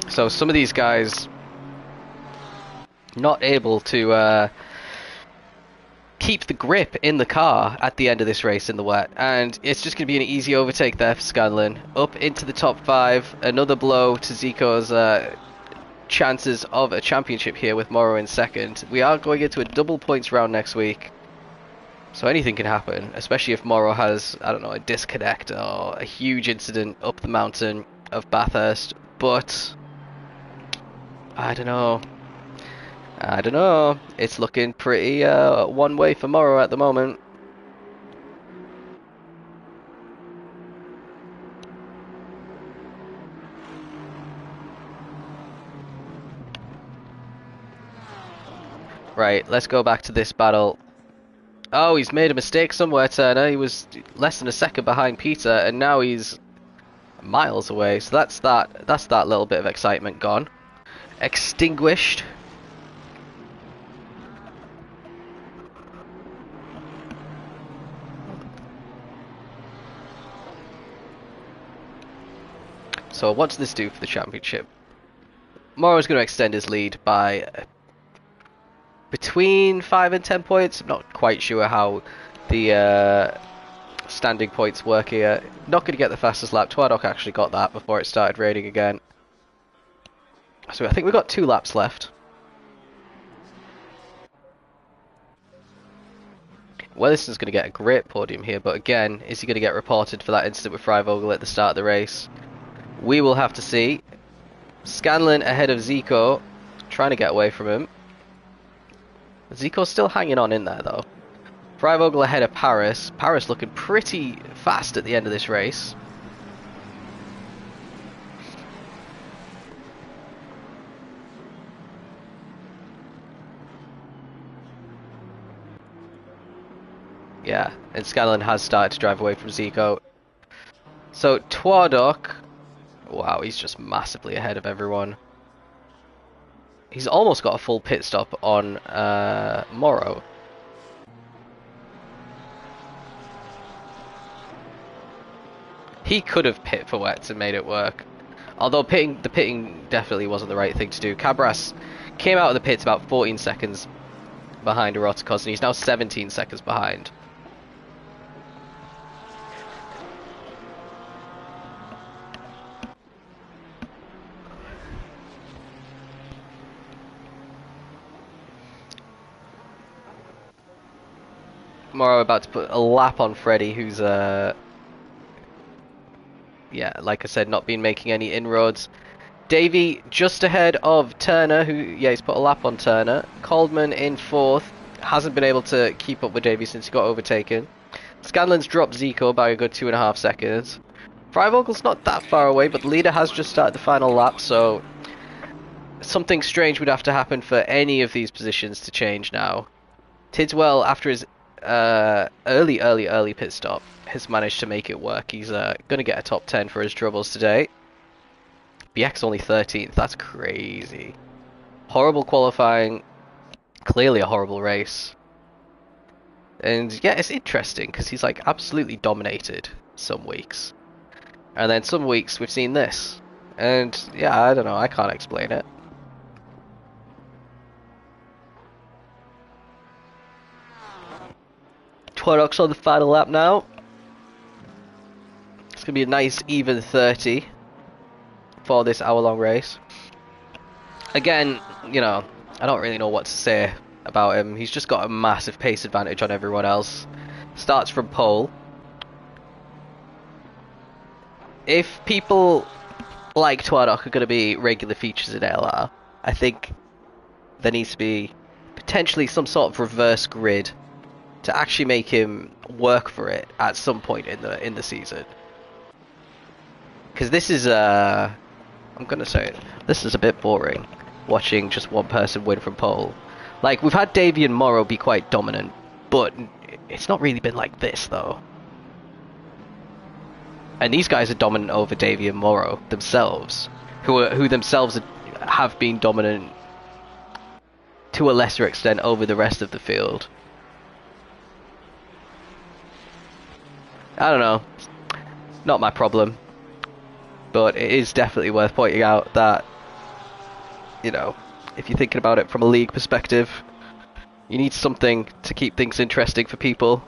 So some of these guys not able to keep the grip in the car at the end of this race in the wet, and it's just going to be an easy overtake there for Scanlon. Up into the top 5, another blow to Zico's chances of a championship here with Morrow in second. We are going into a double points round next week, so anything can happen, especially if Morrow has, I don't know, a disconnect or a huge incident up the mountain of Bathurst, but I don't know. It's looking pretty one way for Morrow at the moment. Right, let's go back to this battle. Oh, he's made a mistake somewhere, Turner. He was less than a second behind Peter, and now he's miles away. So that's that little bit of excitement gone. Extinguished. So what does this do for the championship? Morrow's going to extend his lead by between 5 and 10 points. I'm not quite sure how the standing points work here. Not going to get the fastest lap. Twadok actually got that before it started raining again. So I think we've got 2 laps left. Wellison's going to get a great podium here, but again, is he going to get reported for that incident with Freivogel at the start of the race? We will have to see. Scanlon ahead of Zico, trying to get away from him. Zico's still hanging on in there though. Freivogel ahead of Paris. Paris looking pretty fast at the end of this race. Yeah, and Scanlon has started to drive away from Zico. So Twardok, wow, he's just massively ahead of everyone. He's almost got a full pit stop on Morrow. He could have pit for wets and made it work. Although the pitting definitely wasn't the right thing to do. Cabras came out of the pits about 14 seconds behind Eroticos, and he's now 17 seconds behind. Morrow about to put a lap on Freddy, who's yeah, like I said, not been making any inroads. Davey just ahead of Turner, who, yeah, he's put a lap on Turner. Coldman in fourth, hasn't been able to keep up with Davey since he got overtaken. Scanlon's dropped Zico by a good 2.5 seconds. Freivogel's not that far away, but the leader has just started the final lap, so something strange would have to happen for any of these positions to change now. Tidswell, after his early pit stop, has managed to make it work. He's going to get a top 10 for his troubles today. BX only 13th, that's crazy. Horrible qualifying, clearly a horrible race. And yeah, it's interesting because he's like absolutely dominated some weeks. And then some weeks we've seen this. And yeah, I don't know, I can't explain it. Tworox on the final lap now. It's going to be a nice even 30 for this hour-long race. Again, you know, I don't really know what to say about him. He's just got a massive pace advantage on everyone else. Starts from pole. If people like Twardok are going to be regular features in LR, I think there needs to be potentially some sort of reverse grid to actually make him work for it at some point in the season. Because this is I'm gonna say it, this is a bit boring, watching just one person win from pole. Like, we've had Davey and Morrow be quite dominant, but it's not really been like this though. And these guys are dominant over Davey and Morrow themselves, who themselves have been dominant to a lesser extent over the rest of the field. I don't know, not my problem, but it is definitely worth pointing out that, you know, if you're thinking about it from a league perspective, you need something to keep things interesting for people.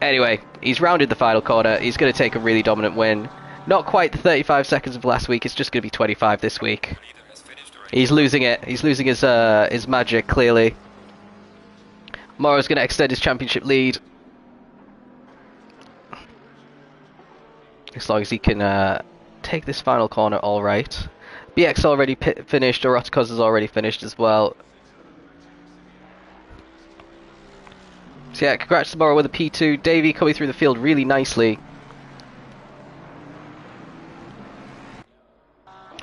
Anyway, he's rounded the final corner. He's going to take a really dominant win. Not quite the 35 seconds of last week. It's just going to be 25 this week. He's losing it. He's losing his magic, clearly. Morrow's going to extend his championship lead. As long as he can take this final corner all right. BX already finished. Eroticos is already finished as well. So yeah, congrats to Morrow with a P2. Davey coming through the field really nicely.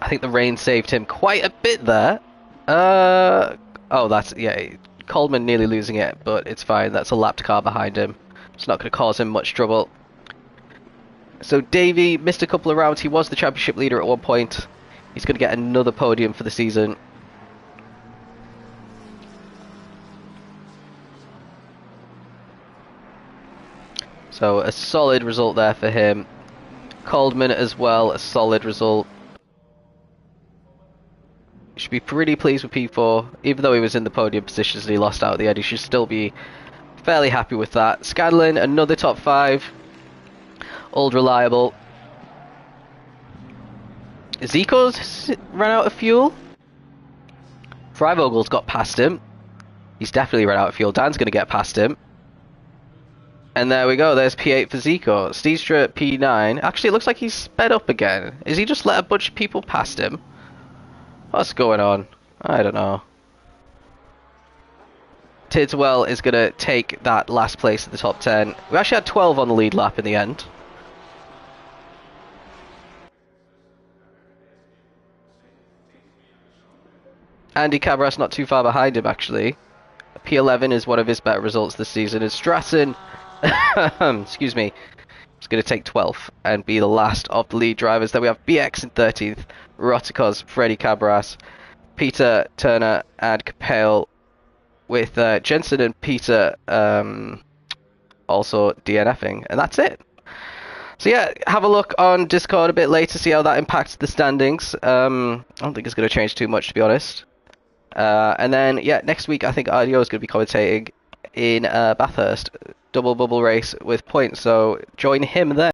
I think the rain saved him quite a bit there. Oh, that's, yeah, Coleman nearly losing it, but it's fine. That's a lapped car behind him. It's not going to cause him much trouble. So Davey missed a couple of rounds. He was the championship leader at one point. He's going to get another podium for the season. So a solid result there for him. Coldman as well, a solid result. Should be pretty pleased with P4. Even though he was in the podium positions and he lost out at the end, he should still be fairly happy with that. Scanlon, another top 5. Old reliable. Zico's ran out of fuel. Freivogel's got past him. He's definitely run out of fuel. Dan's going to get past him. And there we go. There's P8 for Zico. Steestra P9. Actually, it looks like he's sped up again. Is he just let a bunch of people past him? What's going on? I don't know. Tidswell is going to take that last place in the top 10. We actually had 12 on the lead lap in the end. Andy Cabras not too far behind him, actually. P11 is one of his better results this season. And Stratton, excuse me, is going to take 12th and be the last of the lead drivers. Then we have BX in 13th, Rotikos, Freddie Cabras, Peter Turner, and Capel, with Jensen and Peter also DNFing. And that's it. So yeah, have a look on Discord a bit later, see how that impacts the standings. I don't think it's going to change too much, to be honest. And then, yeah, next week I think Aero is going to be commentating in Bathurst. Double bubble race with points, so join him there.